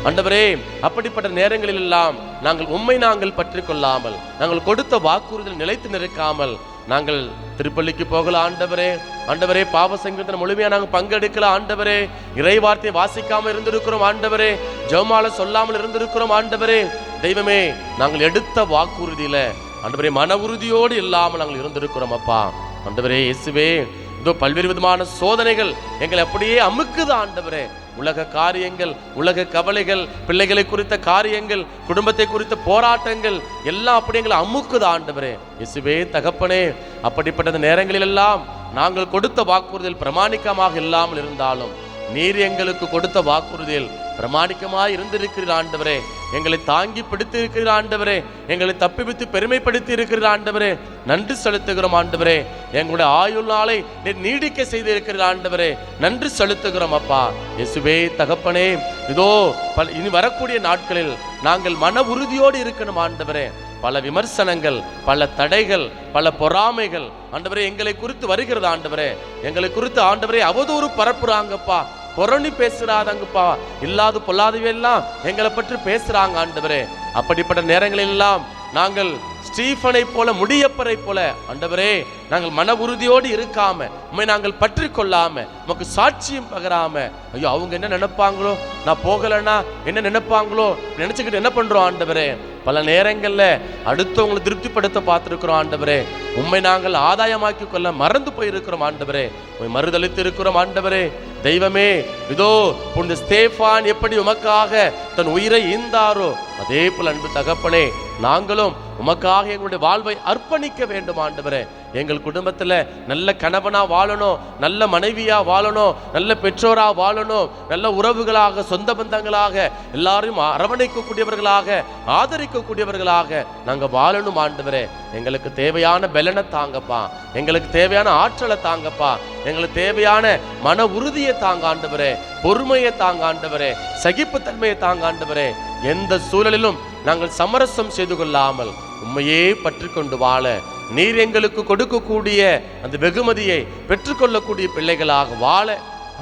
[SPEAKER 2] ஆண்டவரே. அப்படிப்பட்ட நேரங்களில் எல்லாம் நாங்கள் உம்மை நாங்கள் பற்றி கொள்ளாமல், நாங்கள் கொடுத்த வாக்குறுதியில் நிலைத்து நிற்காமல் நாங்கள் திருப்பள்ளிக்கு போகல ஆண்டவரே. ஆண்டவரே, பாவ சங்கீதத்தில் முழுமையா நாங்கள் பங்கெடுக்கல ஆண்டவரே. இறை வார்த்தை வாசிக்காமல் இருந்திருக்கிறோம் ஆண்டவரே. ஜெபமாலை சொல்லாமல் இருந்திருக்கிறோம் ஆண்டவரே. தெய்வமே, நாங்கள் எடுத்த வாக்குறுதியில ஆண்டவரே மன உறுதியோடு இல்லாமல் நாங்கள் இருந்திருக்கிறோம் அப்பா. ஆண்டவரே இயேசுவே, இதோ பல்வேறு விதமான சோதனைகள் எங்களை அப்படியே அமுக்குது ஆண்டவரே. உலக காரியங்கள், உலக கவலைகள், பிள்ளைகளை குறித்த காரியங்கள், குடும்பத்தை குறித்த போராட்டங்கள் எல்லாம் அப்படி எங்களை அமுக்குது ஆண்டவரே. இயேசுவே தகப்பனே, அப்படிப்பட்ட நேரங்களில் எல்லாம் நாங்கள் கொடுத்த வாக்குறுதியில் பிரமாணிக்கமாக இல்லாமல் இருந்தாலும் நீர் எங்களுக்கு கொடுத்த வாக்குறுதியில் பிரமாணிக்கமாக இருந்திருக்கிற ஆண்டவரே. எங்களை தாங்கி பிடித்து இருக்கிற ஆண்டவரே, எங்களை தப்பிவித்து பெருமைப்படுத்தி இருக்கிற ஆண்டவரே. நன்றி செலுத்துகிறோம் ஆண்டவரே. எங்களுடைய ஆயுள் நாளை நீடிக்க செய்து இருக்கிற ஆண்டவரே, நன்றி செலுத்துகிறோம் அப்பா. இயேசுவே தகப்பனே, இதோ இனி வரக்கூடிய நாட்களில் நாங்கள் மன உறுதியோடு இருக்கணும் ஆண்டவரே. பல விமர்சனங்கள், பல தடைகள், பல பொறாமைகள் ஆண்டவரே எங்களை குறித்து வருகிறது ஆண்டவரே. எங்களை குறித்து ஆண்டவரே அவதூறு பரப்புறாங்கப்பா, புரணி பேசுறாதங்கப்பா, இல்லாது பொல்லாதவையெல்லாம் எங்களை பற்றி பேசுறாங்க ஆண்டவரே. அப்படிப்பட்ட நேரங்களில் எல்லாம் நாங்கள் ஸ்டீஃபனை போல, முடியப்பரை போல ஆண்டவரே நாங்கள் மன உறுதியோடு இருக்காம, உண்மை நாங்கள் பற்றி கொள்ளாம, நமக்கு சாட்சியம் பகராம, ஐயோ அவங்க என்ன நினைப்பாங்களோ, நான் போகலன்னா என்ன நினைப்பாங்களோ நினைச்சுக்கிட்டு என்ன பண்றோம் ஆண்டவரே. பல நேரங்கள்ல அடுத்தவங்களை திருப்திப்படுத்த பார்த்திருக்கிறோம் ஆண்டவரே. உண்மை நாங்கள் ஆதாயமாக்கி கொள்ள மறந்து போயிருக்கிறோம் ஆண்டவரே. மறுதளித்து இருக்கிறோம் ஆண்டவரே. தெய்வமே, இதோ புனித ஸ்தேஃபான் எப்படி உமக்காக தன் உயிரை ஈந்தாரோ அதே போல அன்பு தகப்பனே, நாங்களும் உமக்காக எங்களுடைய வாழ்வை அர்ப்பணிக்க வேண்டும் ஆண்டவரே. எங்கள் குடும்பத்தில் நல்ல கணவனா வாழணும், நல்ல மனைவியா வாழணும், நல்ல பெற்றோரா வாழணும், நல்ல உறவுகளாக சொந்த பந்தங்களாக எல்லாரையும் அரவணைக்கக்கூடியவர்களாக ஆதரிக்கக்கூடியவர்களாக நாங்கள் வாழணும் ஆண்டவரே. எங்களுக்கு தேவையான பலனை தாங்கப்பா, எங்களுக்கு தேவையான ஆற்றலை தாங்கப்பா, எங்களுக்கு தேவையான மன உறுதியை தாங்க ஆண்டவரே, பொறுமையை தாங்க ஆண்டவரே, சகிப்புத்தன்மையை தாங்க ஆண்டவரே. எந்த சூழலிலும் நாங்கள் சமரசம் செய்து கொள்ளாமல் உண்மையே பற்றி கொண்டு வாழ நீர் எங்களுக்கு கொடுக்கக்கூடிய அந்த வெகுமதியை பெற்றுக்கொள்ளக்கூடிய பிள்ளைகளாக வாழ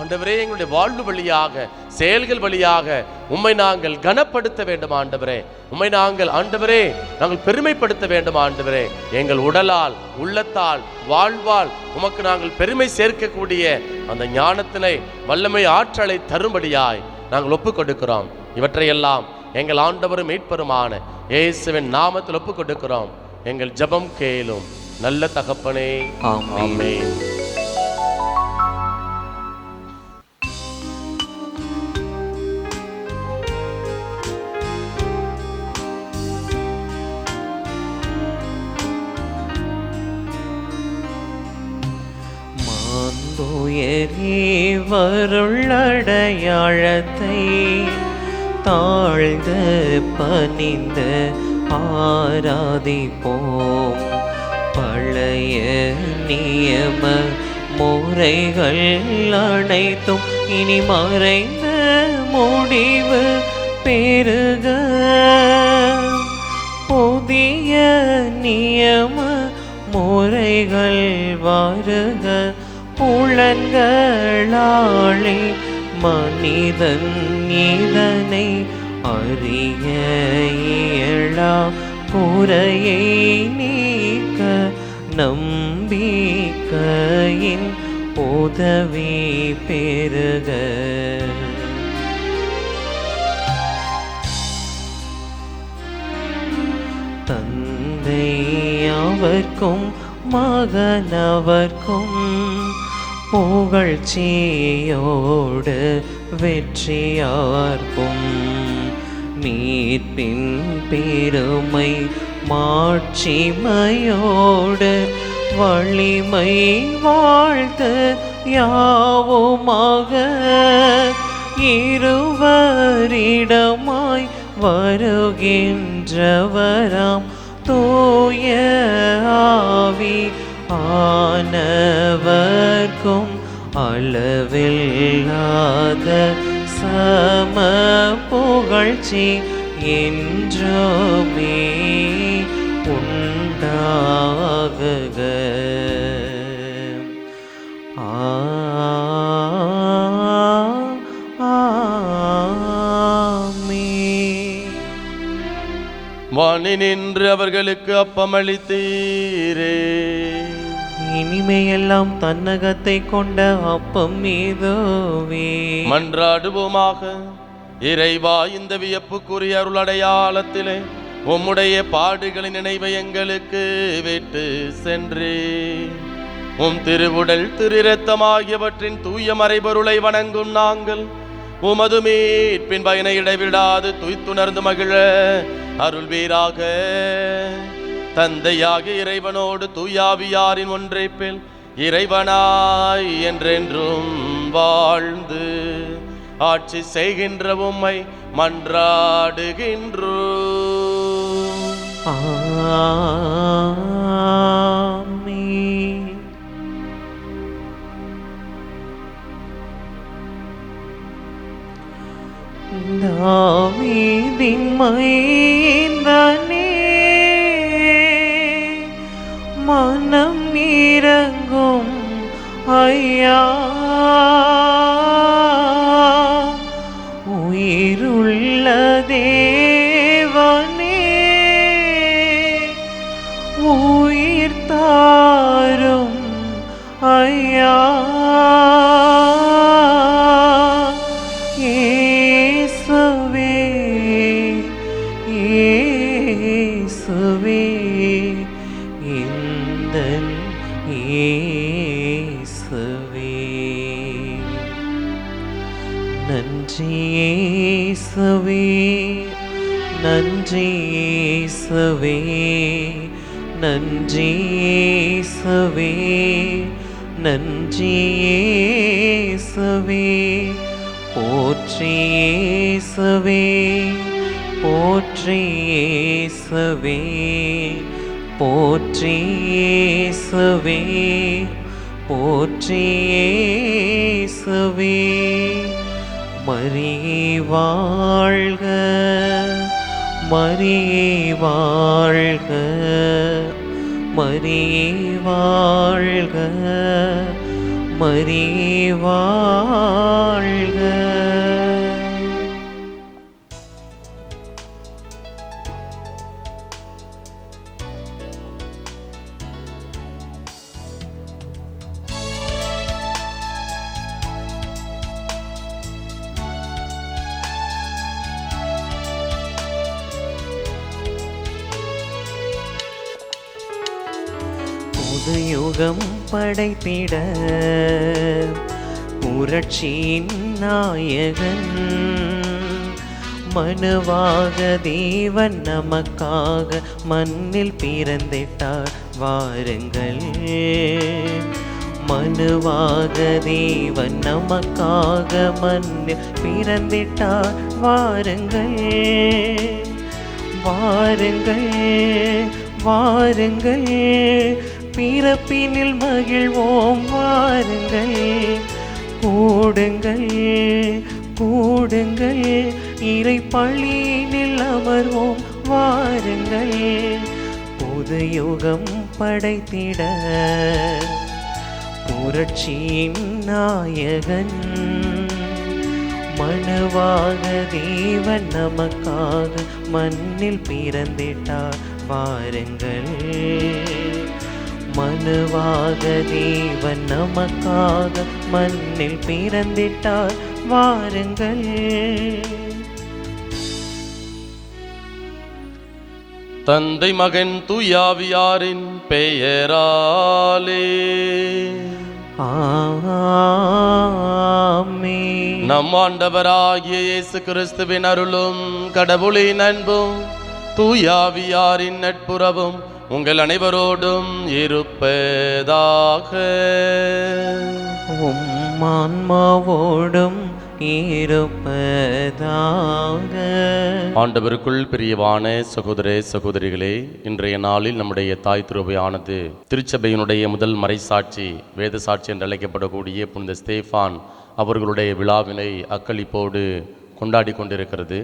[SPEAKER 2] ஆண்டவரே, எங்களுடைய வாழ்வு வழியாக செயல்கள் வழியாக உம்மை நாங்கள் கனப்படுத்த வேண்டும் ஆண்டவரே. உம்மை நாங்கள் ஆண்டவரே நாங்கள் பெருமைப்படுத்த வேண்டும் ஆண்டவரே. எங்கள் உடலால் உள்ளத்தால் வாழ்வால் உமக்கு நாங்கள் பெருமை சேர்க்கக்கூடிய அந்த ஞானத்தினை வல்லமை ஆற்றலை தரும்படியாய் நாங்கள் ஒப்புக் கொடுக்கிறோம். இவற்றையெல்லாம் எங்கள் ஆண்டவரும் மீட்பருமான இயேசுவின் நாமத்தில் ஒப்புக் கொடுக்கிறோம். எங்கள் ஜெபம் கேளும் நல்ல தகப்பனே, ஆமென்.
[SPEAKER 1] வருள்ளடையாழத்தை தாழ்ந்து பணிந்து ஆராதிப்போம். பழைய நியம முறைகள் அனைத்தும் இனி மறைந்த முடிவு பெருக புதிய நியம முறைகள் வருக. புலன்களாலே மனிதன் இதனை அறிய இயலா குறையை நீக்க நம்பிக்கையின் உதவி பெருக. தந்தை அவர்க்கும் மகனவர்க்கும் புகழ்ச்சியோடு வெற்றியார்க்கும் மீட்பின் பெருமை மாட்சிமையோடு வலிமை வாழ்த்து யாவுமாக இருவரிடமாய் வருகின்றவராம் தூய ஆவி ஆனவர்க்கும் அளவில்லாத சம புகழ்ச்சி என்றுமே உண்டாகுக.
[SPEAKER 2] வானி நின்று அவர்களுக்கு அப்பமளித்தீரே.
[SPEAKER 1] இனிமையெல்லாம் தன்னகத்தை கொண்ட அப்பம் மீதுவே.
[SPEAKER 2] மன்றாடுவோமாக. இறைவா, இந்த வியப்புக்குரிய அருளடையாளத்திலே உம்முடைய பாடுகளின் நினைவை எங்களுக்கு விட்டு சென்றே. உம் திருவுடல் திருரத்தம் ஆகியவற்றின் தூய மறைபொருளை வணங்கும் நாங்கள் உமது மீட்பின் பயனை இடைவிடாது துய்த்துணர்ந்து மகிழ அருள்வீராக. தந்தையாக இறைவனோடு தூயாவியாரின் ஒன்றைப்பில் இறைவனாய் என்றென்றும் வாழ்ந்து ஆட்சி செய்கின்ற உம்மை மன்றாடுகின்றோம்.
[SPEAKER 1] ஆமென். தாவீதின் மைந்தனே, மனம் இரங்கும் ஐயா. உயிருள்ள தேவனே, உயிர் தாரும் ஐயா. இயேசுவே, இந்தன் இயேசுவே. நன்றி இயேசுவே, நன்றி இயேசுவே, நன்றி இயேசுவே, நன்றி இயேசுவே, போற்றி இயேசுவே, போற்றி இயேசுவே, போற்றி இயேசுவே, போற்றி இயேசுவே. மரியே வாழ்க, மரியே வாழ்க, மரியே வாழ்க, மரியே வாழ்க. புது யுகம் படைத்திட புரட்சியின் நாயகன் மனுவாக தேவன் நமக்காக மண்ணில் பிறந்திட்டார் வாருங்கள். மனுவாக தேவன் நமக்காக மண்ணில் பிறந்திட்டார் வாருங்கள், வாருங்கள், வாருங்கள், பிறப்பினில் மகிழ்வோம் வாருங்கள். கூடுங்கள், கூடுங்கள், இறை பள்ளியினில் அமர்வோம் வாருங்கள். புது யுகம் படைத்திட புரட்சியின் நாயகன் மனுவாக தேவன் நமக்காக மண்ணில் பிறந்திட்டார் வாருங்கள். மனுவாக தேவன் நமக்காக மண்ணில் பிறந்திட்டார் வாருங்கள்.
[SPEAKER 2] தந்தை மகன் தூயாவியாரின் பெயராலே
[SPEAKER 1] ஆமென்.
[SPEAKER 2] நம் ஆண்டவராகிய இயேசு கிறிஸ்துவின் அருளும் கடவுளின் அன்பும் தூயாவியாரின் நட்புறவும் உங்கள் அனைவரோடும் இருப்பதாக.
[SPEAKER 1] உம் ஆன்மாவோடும் இருப்பதாக.
[SPEAKER 2] ஆண்டவருக்குள் பிரியவான சகோதர சகோதரிகளே, இன்றைய நாளில் நம்முடைய தாய் திருவையானது திருச்சபையினுடைய முதல் மறைசாட்சி வேத சாட்சி என்று அழைக்கப்படக்கூடிய புனித ஸ்தேஃபான் அவர்களுடைய விழாவினை அக்களிப்போடு கொண்டாடி கொண்டிருக்கிறது.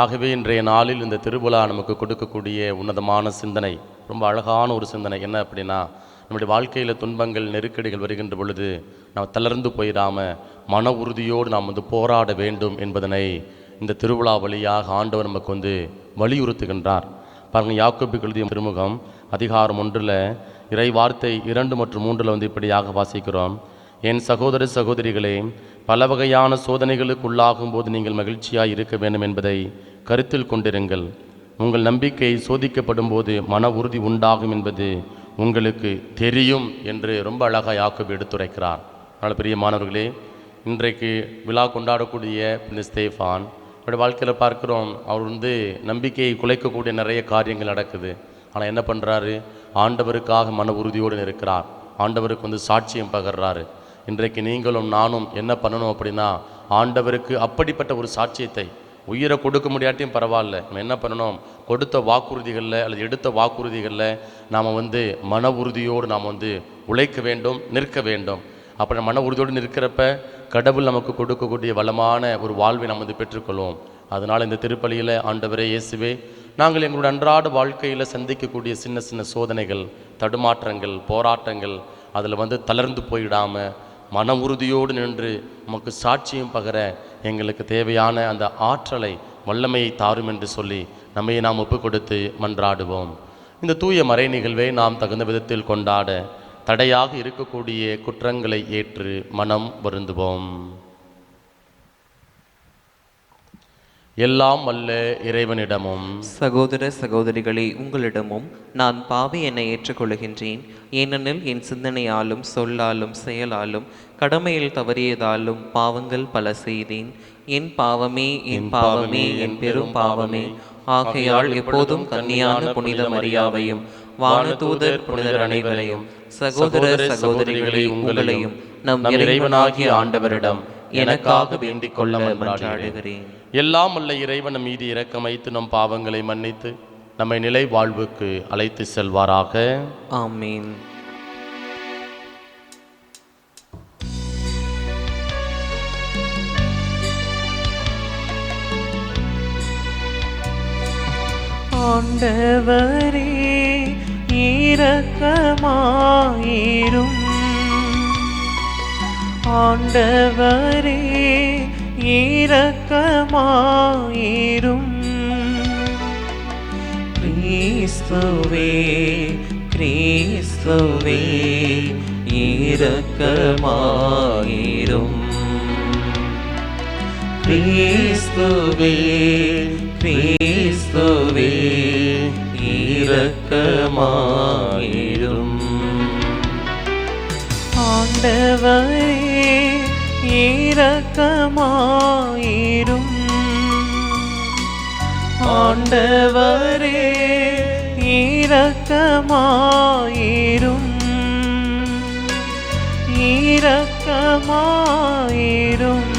[SPEAKER 2] ஆகவே இன்றைய நாளில் இந்த திருவிழா நமக்கு கொடுக்கக்கூடிய உன்னதமான சிந்தனை ரொம்ப அழகான ஒரு சிந்தனை. என்ன அப்படின்னா, நம்முடைய வாழ்க்கையில் துன்பங்கள் நெருக்கடிகள் வருகின்ற பொழுது நாம் தளர்ந்து போயிடாமல் மன உறுதியோடு நாம் போராட வேண்டும் என்பதனை இந்த திருவிழா வழியாக ஆண்டவர் நமக்கு வலியுறுத்துகின்றார். பாருங்கள், யாக்கோபுக்கு எழுதிய திருமுகம் அதிகாரம் 1 இறை வார்த்தை 2 மற்றும் 3 இப்படியாக வாசிக்கிறோம். என் சகோதர சகோதரிகளே, பல வகையான சோதனைகளுக்கு உள்ளாகும் போது நீங்கள் மகிழ்ச்சியாக இருக்க வேண்டும் என்பதை கருத்தில் கொண்டிருங்கள். உங்கள் நம்பிக்கை சோதிக்கப்படும் போது மன உறுதி உண்டாகும் என்பது உங்களுக்கு தெரியும் என்று ரொம்ப அழகாக யாக்கோபு எடுத்துரைக்கிறார். அதனால் பிரியமானவர்களே, இன்றைக்கு விழா கொண்டாடக்கூடிய புனித ஸ்தேஃபான் அவருடைய வாழ்க்கையில் பார்க்குறோம். அவர் நம்பிக்கையை குலைக்கக்கூடிய நிறைய காரியங்கள் நடக்குது. ஆனால் என்ன பண்ணுறாரு? ஆண்டவருக்காக மன உறுதியோடு இருக்கிறார். ஆண்டவருக்கு சாட்சியம் பகர்றாரு. இன்றைக்கு நீங்களும் நானும் என்ன பண்ணணும் அப்படின்னா, ஆண்டவருக்கு அப்படிப்பட்ட ஒரு சாட்சியத்தை, உயிரை கொடுக்க முடியாட்டியும் பரவாயில்ல, நம்ம என்ன பண்ணணும்? கொடுத்த வாக்குறுதிகளில் அல்லது எடுத்த வாக்குறுதிகளில் நாம் மன உறுதியோடு நாம் உழைக்க வேண்டும், நிற்க வேண்டும். அப்போ மன உறுதியோடு நிற்கிறப்ப கடவுள் நமக்கு கொடுக்கக்கூடிய வளமான ஒரு வாழ்வை நாம் பெற்றுக்கொள்வோம். அதனால் இந்த திருப்பலியில் ஆண்டவரே இயேசுவே, நாங்கள் எங்களுடைய அன்றாட வாழ்க்கையில் சந்திக்கக்கூடிய சின்ன சின்ன சோதனைகள், தடுமாற்றங்கள், போராட்டங்கள், அதில் தளர்ந்து போயிடாமல் மன உறுதியோடு நின்று நமக்கு சாட்சியம் பகர எங்களுக்கு தேவையான அந்த ஆற்றலை, வல்லமையை தாரும் என்று சொல்லி நம்மை நாம் ஒப்பு கொடுத்து மன்றாடுவோம். இந்த தூய மறை நிகழ்வை நாம் தகுந்த விதத்தில் கொண்டாட தடையாக இருக்கக்கூடிய குற்றங்களை ஏற்று மனம் வருந்துவோம். எல்லாம் வல்ல இறைவனிடமும்
[SPEAKER 1] சகோதர சகோதரிகளே, உங்களிடமும் நான் பாவி என ஏற்றுக்கொள்கின்றேன். ஏனெனில் என் சிந்தனையாலும் சொல்லாலும் செயலாலும் கடமையில் தவறியதாலும் பாவங்கள் பல செய்தேன். என் பாவமே, என் பாவமே, என் பெரும் பாவமே. ஆகையால் எப்போதும் கன்னியான புனித மரியாவையும் வானதூதர் புனிதர் அனைவரையும் சகோதர சகோதரிகளை உங்களையும் நம் இறைவனாகிய ஆண்டவரிடம் எனக்காக வேண்டிக் கொள்ள மன்றாடுகிறேன்.
[SPEAKER 2] எல்லாம் உள்ள இறைவன் நம் மீது இரக்கம் வைத்து நம் பாவங்களை மன்னித்து நம்மை நிலை வாழ்வுக்கு அழைத்து செல்வாராக.
[SPEAKER 1] ஆமீன்.
[SPEAKER 3] ஆண்டவரே இரக்கமாயிரும். ஆண்டவரே இரக்கமாயிரும். கிறிஸ்துவே கிறிஸ்துவே இரக்கமாயிரும். கிறிஸ்துவே கிறிஸ்துவே இரக்கமாயிரும். ஆண்டவரே இரக்கமாயிரும். ஆண்டவரே இரக்கமாயிரும். இரக்கமாயிரும்.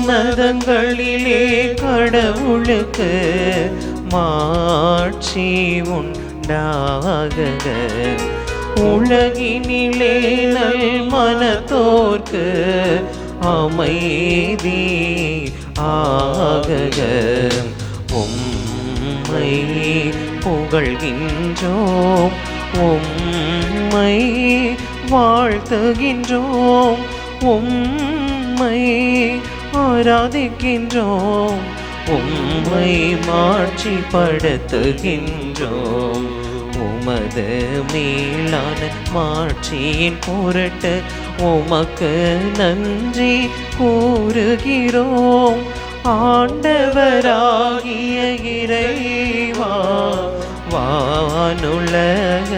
[SPEAKER 3] உன்னதங்களிலே கடவுளுக்கு மாட்சி உண்டாக. உலகினிலே நல் மனத்தோர்க்கு அமைதி ஆக. உம்மை புகழ்கின்றோம், உம்மை வாழ்த்துகின்றோம், உம்மை ஆராதிக்கின்றோம், உம்மை மாட்சிப்படுத்துகின்றோம். உமது மேலான மாட்சியின் பொருட்டு உமக்கு நன்றி கூறுகிறோம். ஆண்டவராகிய இறைவா, வானுலக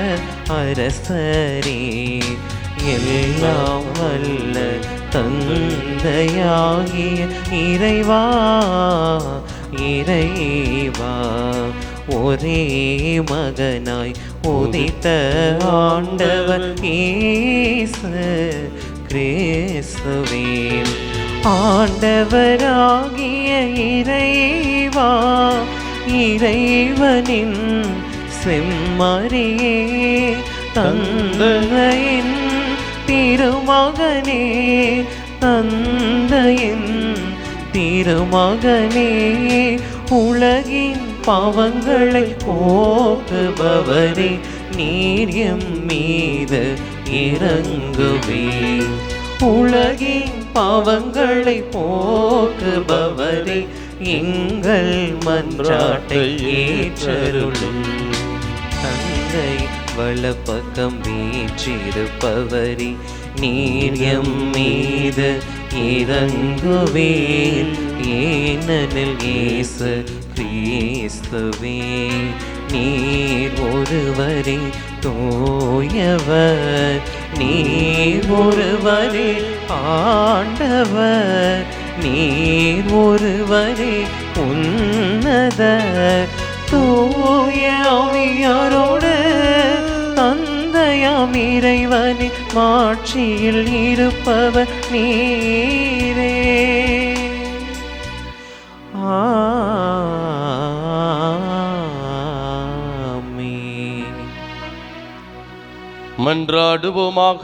[SPEAKER 3] அரசரே, எல்லாம் வல்ல தந்தையாகிய இறைவா, இறைவா, ஒரே மகனாய் உதித்த ஆண்டவர் இயேசு கிறிஸ்துவே, ஆண்டவராகிய இறைவா, இறைவனின் செம்மறியே, தந்தையின் திருமகனே, தந்தையின் திருமகனே, உலகின் பாவங்களை போக்குபவரே, நீர் எம் மீது இரங்குவீர். உலகின் பாவங்களை போக்குபவரே, எங்கள் மன்றாட்டை ஏற்றருளும். தந்தை வலப்பக்கம் வீற்றிருப்பவரே, நீர் எம் மீது இரங்குவீர். ஏனெனில் இயேசு கிறிஸ்துவே, நீர் ஒருவரே தூயவர், நீர் ஒருவரே ஆண்டவர், நீர் ஒருவரே உன்னத. தூய ஆவியாரோடு தந்தையாம் இறைவனின் மாட்சியில் இருப்பவர் நீரே. ஆமென்.
[SPEAKER 2] மன்றாடுவோமாக.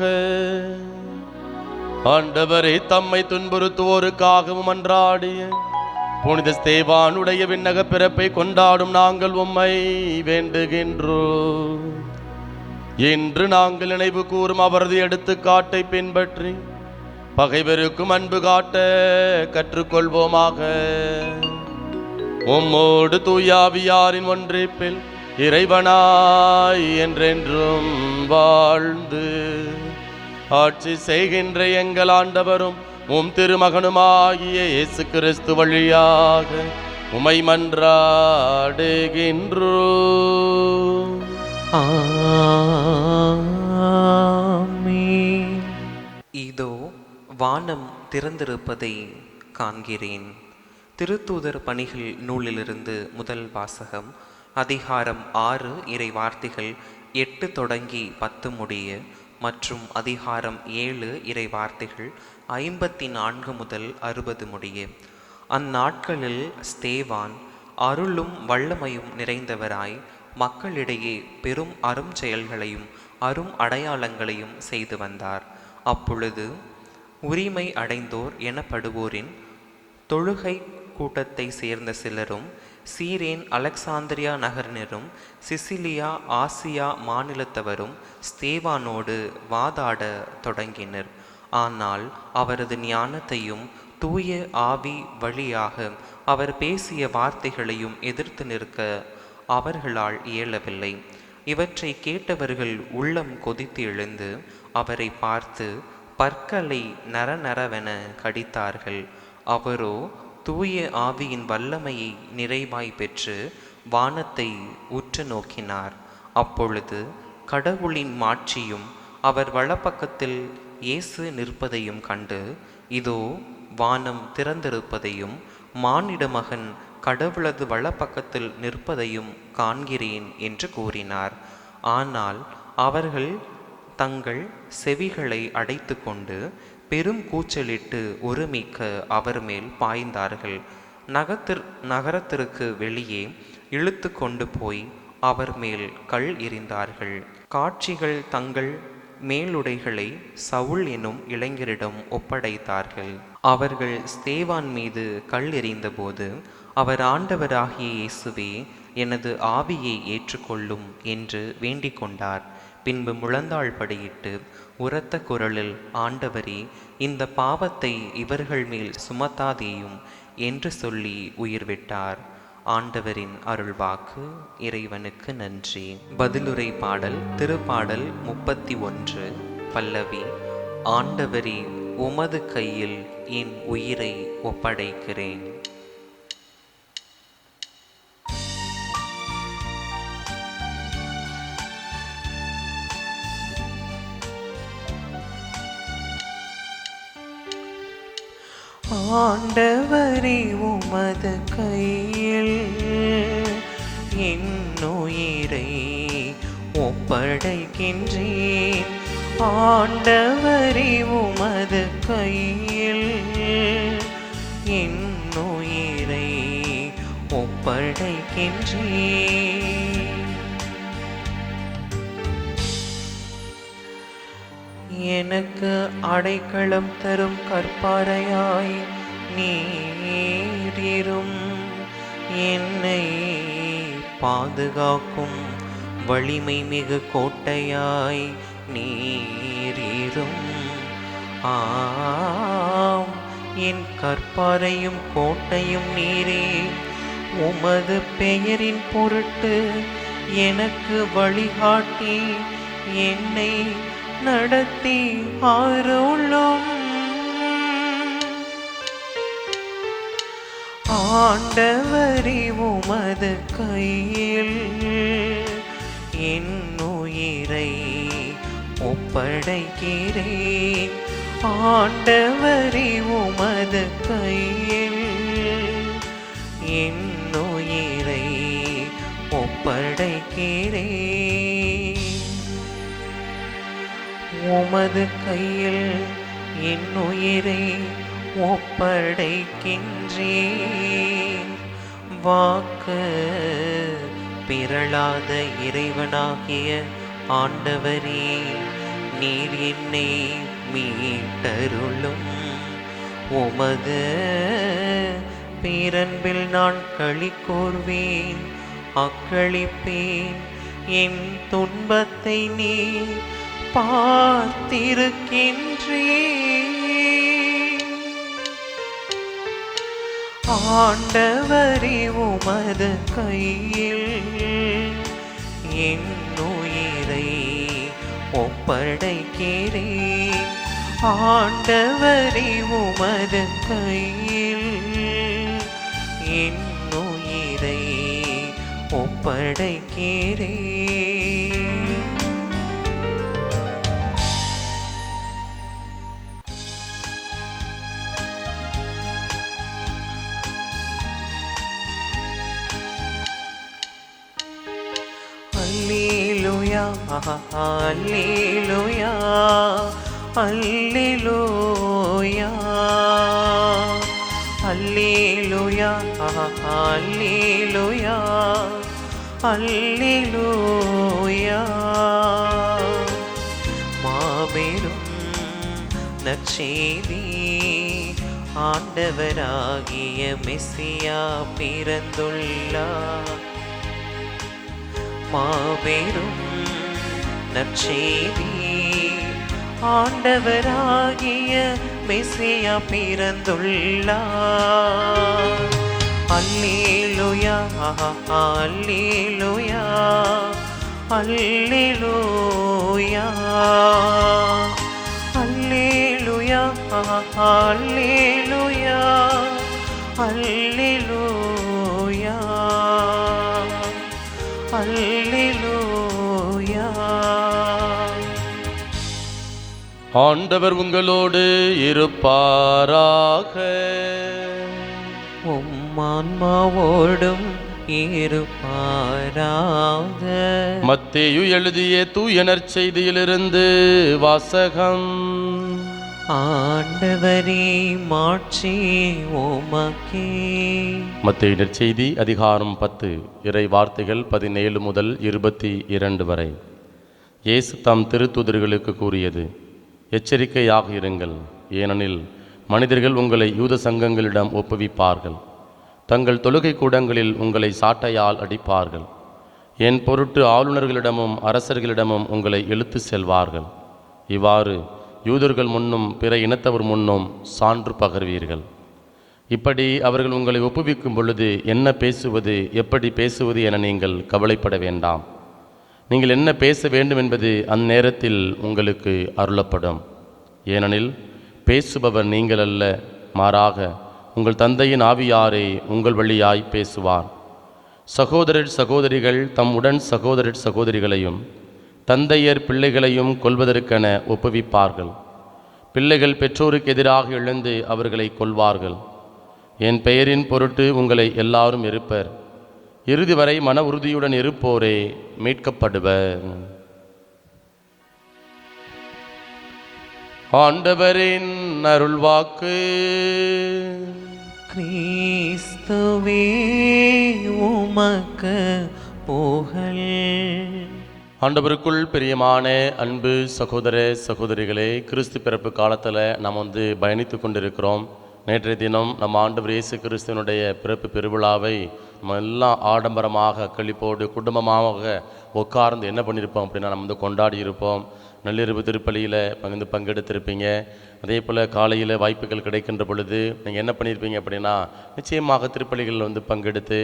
[SPEAKER 2] ஆண்டவரே, தம்மை துன்புறுத்துவோருக்காகவும் மன்றாடிய புனித ஸ்தேவானுடைய விண்ணக பிறப்பை கொண்டாடும் நாங்கள் உம்மை வேண்டுகின்றோம். இன்று நாங்கள் நினைவு கூறும் அவரது எடுத்துக்காட்டை பின்பற்றி பகைவருக்கும் அன்பு காட்ட கற்றுக்கொள்வோமாக. உம்மோடு தூயாவியாரின் ஒன்றிப்பில் இறைவனாய் என்றென்றும் வாழ்ந்து ஆட்சி செய்கின்ற எங்கள் ஆண்டவரும் உம் திருமகனுமாகிய இயேசு கிறிஸ்து வழியாக உமை மன்றாடுகின்றோம்.
[SPEAKER 3] ஆமென்.
[SPEAKER 1] இதோ வானம் திறந்திருப்பதை காண்கிறேன். திருத்தூதர் பணிகள் நூலிலிருந்து முதல் வாசகம். அதிகாரம் 6 இறை வார்த்தைகள் 8 தொடங்கி 10 முடிய மற்றும் அதிகாரம் 7 இறை வார்த்தைகள் 54 முதல் 60 முடிய. அந்நாட்களில் ஸ்தேவான் அருளும் வல்லமையும் நிறைந்தவராய் மக்களிடையே பெரும் அரும் செயல்களையும் அரும் அடையாளங்களையும் செய்து வந்தார். அப்பொழுது உரிமை அடைந்தோர் எனப்படுவோரின் தொழுகை கூட்டத்தை சேர்ந்த சிலரும் சீரேன் அலெக்சாந்திரியா நகரினரும் சிசிலியா ஆசியா மாநிலத்தவரும் ஸ்தேவானோடு வாதாட தொடங்கினர். ஆனால் அவரது ஞானத்தையும் தூய ஆவி வழியாக அவர் பேசிய வார்த்தைகளையும் எதிர்த்து நிற்க அவர்களால் இயலவில்லை. இவற்றை கேட்டவர்கள் உள்ளம் கொதித்து எழுந்து அவரை பார்த்து பற்களை நரநரவென கடித்தார்கள். அவரோ தூய ஆவியின் வல்லமையை நிறைவாய் பெற்று வானத்தை உற்று நோக்கினார். அப்பொழுது கடவுளின் மாட்சியும் அவர் வலப்பக்கத்தில் இயேசு நிற்பதையும் கண்டு, இதோ வானம் திறந்திருப்பதையும் மானிட மகன் கடவுளது வலப்பக்கத்தில் நிற்பதையும் காண்கிறேன் என்று கூறினார். ஆனால் அவர்கள் தங்கள் செவிகளை அடைத்து கொண்டு பெரும் கூச்சலிட்டு ஒருமிக்க அவர் மேல் பாய்ந்தார்கள். நகரத்திற்கு வெளியே இழுத்து கொண்டு போய் அவர் மேல் கல் எறிந்தார்கள். காட்சிகள் தங்கள் மேலுடைகளை சவுல் எனும் இளைஞரிடம் ஒப்படைத்தார்கள். அவர்கள் ஸ்தேவான் மீது கல் எறிந்தபோது அவர், ஆண்டவராகிய இயேசுவே, எனது ஆவியை ஏற்றுக்கொள்ளும் என்று வேண்டிக் கொண்டார். பின்பு முழந்தாள் படியிட்டு உரத்த குரலில், ஆண்டவரே, இந்த பாவத்தை இவர்கள் மேல் சுமத்தாதேயும் என்று சொல்லி உயிர் விட்டார். ஆண்டவரின் அருள்வாக்கு. இறைவனுக்கு நன்றி. பதிலுரை பாடல். திருப்பாடல் 31. பல்லவி. ஆண்டவரே, உமது கையில் என் உயிரை ஒப்படைக்கிறேன்.
[SPEAKER 3] ஆண்டவரே, உமது கையில் என் உயிரை ஒப்படைக்கின்றேன். ஆண்டவரே, உமது கையில் என் உயிரை ஒப்படைக்கின்றேன். எனக்கு அடைக்கலம் தரும் கற்பாறையாய் நீரிரும், என்னை பாதுகாக்கும் வலிமை மிகு கோட்டையாய் நீரிரும். ஆம், என் கற்பாறையும் கோட்டையும் நீரே. உமது பெயரின் பொருட்டு எனக்கு வழிகாட்டி என்னை நடத்தி அருளும். ஆண்டவரே, உமது கையில் என் உயிரை ஒப்படைக்கிறேன். ஆண்டவரே, உமது கையில் என் உயிரை ஒப்படைக்கிறேன். உமது கையில் என் உயிரை ஒப்படைக்கின்றேன். வாக்கு பிறழாத இறைவனாகிய ஆண்டவரே, நீர் என்னை மீட்டருளும். உமது பேரன்பில் நான் களி கூர்வேன், அக்களிப்பேன். என் துன்பத்தை நீ பார்த்திருக்கின்றேன். ஆண்டவரே, உமது கையில் என் உயிரை ஒப்படைக்கிறேன். ஆண்டவரே, உமது கையில் என் உயிரை ஒப்படைக்கிறேன். அல்லேலூயா அல்லேலூயா அல்லேலூயா அல்லேலூயா அல்லேலூயா அல்லேலூயா. மாபெரும் நற்செய்தி, ஆண்டவராகிய மெசியா பிறந்துள்ளார். மாபெரும் நற்செய்தி, ஆண்டவராகிய மெசியா பிறந்துள்ளார். அல்லேலூயா அல்லேலூயா அல்லேலூயா அல்லேலூயா அல்லேலூயா அல்லேலூயா அல்லேலூயா.
[SPEAKER 2] ஆண்டவர் உங்களோடு இருப்பாராக.
[SPEAKER 3] ஆன்மாவோடும் இருப்பாராக.
[SPEAKER 2] மத்தேயு எழுதிய தூய நற்செய்தியிலிருந்து வாசகம்.
[SPEAKER 3] ஆண்டவரே மாட்சி உமக்கே.
[SPEAKER 2] மத்தேயு நற்செய்தி அதிகாரம் 10 இறை வார்த்தைகள் 17 முதல் 22 வரை. இயேசு தம் திருத்தூதர்களுக்கு கூறியது: எச்சரிக்கையாக இருங்கள், ஏனெனில் மனிதர்கள் உங்களை யூத சங்கங்களிடம் ஒப்புவிப்பார்கள். தங்கள் தொழுகை கூடங்களில் உங்களை சாட்டையால் அடிப்பார்கள். என் பொருட்டு ஆளுநர்களிடமும் அரசர்களிடமும் உங்களை இழுத்து செல்வார்கள். இவ்வாறு யூதர்கள் முன்னும் பிற இனத்தவர் முன்னும் சான்று பகர்வீர்கள். இப்படி அவர்கள் உங்களை ஒப்புவிக்கும் பொழுது என்ன பேசுவது, எப்படி பேசுவது என நீங்கள் கவலைப்பட வேண்டாம். நீங்கள் என்ன பேச வேண்டும் என்பது அந்நேரத்தில் உங்களுக்கு அருளப்படும். ஏனெனில் பேசுபவர் நீங்கள் அல்ல, மாறாக உங்கள் தந்தையின் ஆவியாரே உங்கள் வழியாய் பேசுவார். சகோதரர் சகோதரிகள் தம் உடன் சகோதரர் சகோதரிகளையும் தந்தையர் பிள்ளைகளையும் கொல்வதற்கென ஒப்புவிப்பார்கள். பிள்ளைகள் பெற்றோருக்கு எதிராக எழுந்து அவர்களை கொல்வார்கள். என் பெயரின் பொருட்டு உங்களை எல்லாரும் இருப்பர். இறுதி வரை மன உறுதியுடன் இருப்போரே மீட்கப்படுவர். ஆண்டவரின் அருள்வாக்கு.
[SPEAKER 3] கிறிஸ்துவே உமக்கு புகழ்.
[SPEAKER 2] ஆண்டவருக்குள் பிரியமான அன்பு சகோதர சகோதரிகளே, கிறிஸ்து பிறப்பு காலத்தில் நாம் பயணித்து கொண்டிருக்கிறோம். நேற்றைய தினம் நம்ம ஆண்டவர் இயேசு கிறிஸ்துவனுடைய பிறப்பு பெருவிழாவை நம்ம எல்லாம் ஆடம்பரமாக கழிப்போடு குடும்பமாக உட்கார்ந்து என்ன பண்ணியிருப்போம் அப்படின்னா நம்ம கொண்டாடி இருப்போம். நள்ளிரவு திருப்பலியில் பங்கெடுத்திருப்பீங்க. அதே போல் காலையில் வாய்ப்புகள் கிடைக்கின்ற பொழுது நீங்கள் என்ன பண்ணியிருப்பீங்க அப்படின்னா நிச்சயமாக திருப்பலிகளில் பங்கெடுத்து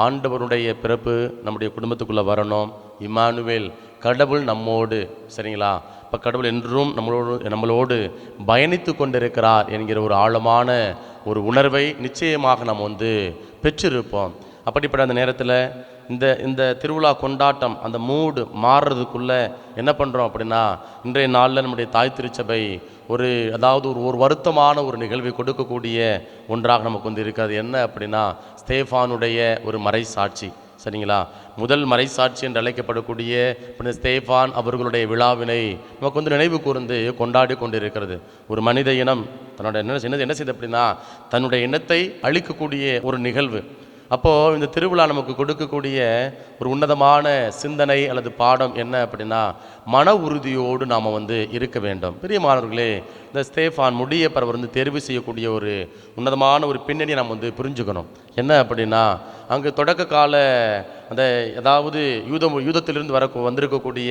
[SPEAKER 2] ஆண்டவருடைய பிறப்பு நம்முடைய குடும்பத்துக்குள்ளே வரணும். இம்மானுவேல், கடவுள் நம்மோடு, சரிங்களா? இப்போ கடவுள் என்றும் நம்மளோடு பயணித்து கொண்டிருக்கிறார் என்கிற ஒரு ஆழமான ஒரு உணர்வை நிச்சயமாக நாம் பெற்றிருப்போம். அப்படிப்பட்ட அந்த நேரத்தில் இந்த திருவிழா கொண்டாட்டம் அந்த மூடு மாறுறதுக்குள்ளே என்ன பண்ணுறோம் அப்படின்னா இன்றைய நாளில் நம்முடைய தாய் திருச்சபை அதாவது ஒரு வருத்தமான ஒரு நிகழ்வை கொடுக்கக்கூடிய ஒன்றாக நமக்கு இருக்காது. என்ன அப்படின்னா ஸ்தேஃபானுடைய ஒரு மறைசாட்சி, சரிங்களா? முதல் மறைசாட்சி என்று அழைக்கப்படக்கூடிய ஸ்தேஃபான் அவர்களுடைய விழாவினை நமக்கு நினைவு கூர்ந்து கொண்டாடி கொண்டிருக்கிறது. ஒரு மனித இனம் தன்னோட என்ன செய்யுது அப்படின்னா தன்னுடைய இனத்தை அழிக்கக்கூடிய ஒரு நிகழ்வு. அப்போது இந்த திருவிழா நமக்கு கொடுக்கக்கூடிய ஒரு உன்னதமான சிந்தனை அல்லது பாடம் என்ன அப்படின்னா மன உறுதியோடு நாம் இருக்க வேண்டும். பிரியமானவர்களே, இந்த ஸ்தேஃபான் முடியப்பரவர் தேர்வு செய்யக்கூடிய ஒரு உன்னதமான ஒரு பின்னணியை நாம் புரிஞ்சுக்கணும். என்ன அப்படின்னா அங்கு தொடக்க கால அந்த அதாவது யூதத்திலிருந்து வந்திருக்கக்கூடிய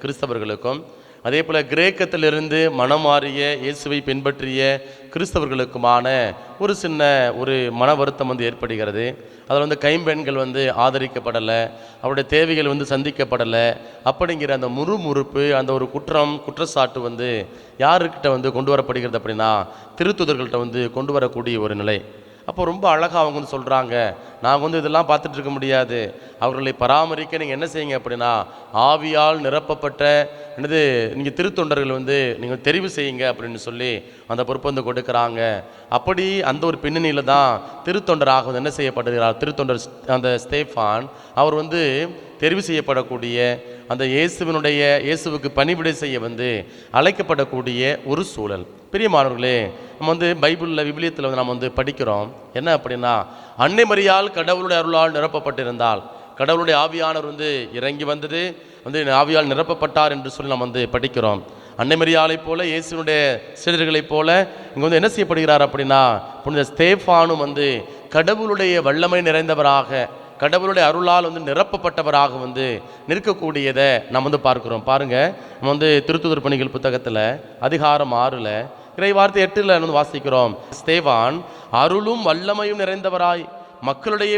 [SPEAKER 2] கிறிஸ்தவர்களுக்கும் அதே போல் கிரேக்கத்திலிருந்து மனம் மாறிய இயேசுவை பின்பற்றிய கிறிஸ்தவர்களுக்குமான ஒரு சின்ன மன வருத்தம் ஏற்படுகிறது. அதில் கைம்பெண்கள் ஆதரிக்கப்படலை, அவருடைய தேவைகள் சந்திக்கப்படலை. அப்படிங்கிற அந்த முறுமுறுப்பு, அந்த ஒரு குற்றச்சாட்டு யாருக்கிட்ட கொண்டு வரப்படுகிறது அப்படின்னா திருத்துதர்கள்ட்ட கொண்டு வரக்கூடிய ஒரு நிலை. அப்போ ரொம்ப அழகாக அவங்க வந்து சொல்கிறாங்க, நாங்கள் வந்து இதெல்லாம் பார்த்துட்டு இருக்க முடியாது, அவர்களை பராமரிக்க நீங்கள் என்ன செய்யுங்க அப்படின்னா ஆவியால் நிரப்பப்பட்ட என்னது நீங்கள் திருத்தொண்டர்கள் வந்து நீங்கள் தெரிவு செய்யுங்க அப்படின்னு சொல்லி அந்த பொறுப்பு வந்து கொடுக்குறாங்க. அப்படி அந்த ஒரு பின்னணியில் தான் திருத்தொண்டராக வந்து என்ன செய்யப்படுகிறார், திருத்தொண்டர் அந்த ஸ்தேஃபான் அவர் வந்து தெரிவு செய்யப்படக்கூடிய அந்த இயேசுவுக்கு பணிவிடை செய்ய வந்து அழைக்கப்படக்கூடிய ஒரு சூழல். பிரியமானவர்களே, நம்ம வந்து பைபிளில் விவிலியத்தில் வந்து நம்ம வந்து படிக்கிறோம் என்ன அப்படின்னா, அன்னை மரியாள் கடவுளுடைய அருளால் நிரப்பப்பட்டிருந்தால் கடவுளுடைய ஆவியானவர் வந்து இறங்கி வந்தது வந்து ஆவியால் நிரப்பப்பட்டார் என்று சொல்லி நம்ம வந்து படிக்கிறோம். அன்னை மரியாளைப் போல இயேசுனுடைய சீடர்களைப் போல இங்கே வந்து என்ன செய்யப்படுகிறார் அப்படின்னா புனித ஸ்தேஃபானும் வந்து கடவுளுடைய வல்லமை நிறைந்தவராக கடவுளுடைய அருளால் வந்து நிரப்பப்பட்டவராக வந்து நிற்கக்கூடியதை நம்ம வந்து பார்க்கிறோம். பாருங்க, நம்ம வந்து திருத்துதர் பணிகள் புத்தகத்தில் அதிகாரம் 6 இறை வார்த்தை 8 வந்து வாசிக்கிறோம். ஸ்தேவான் அருளும் வல்லமையும் நிறைந்தவராய் மக்களுடைய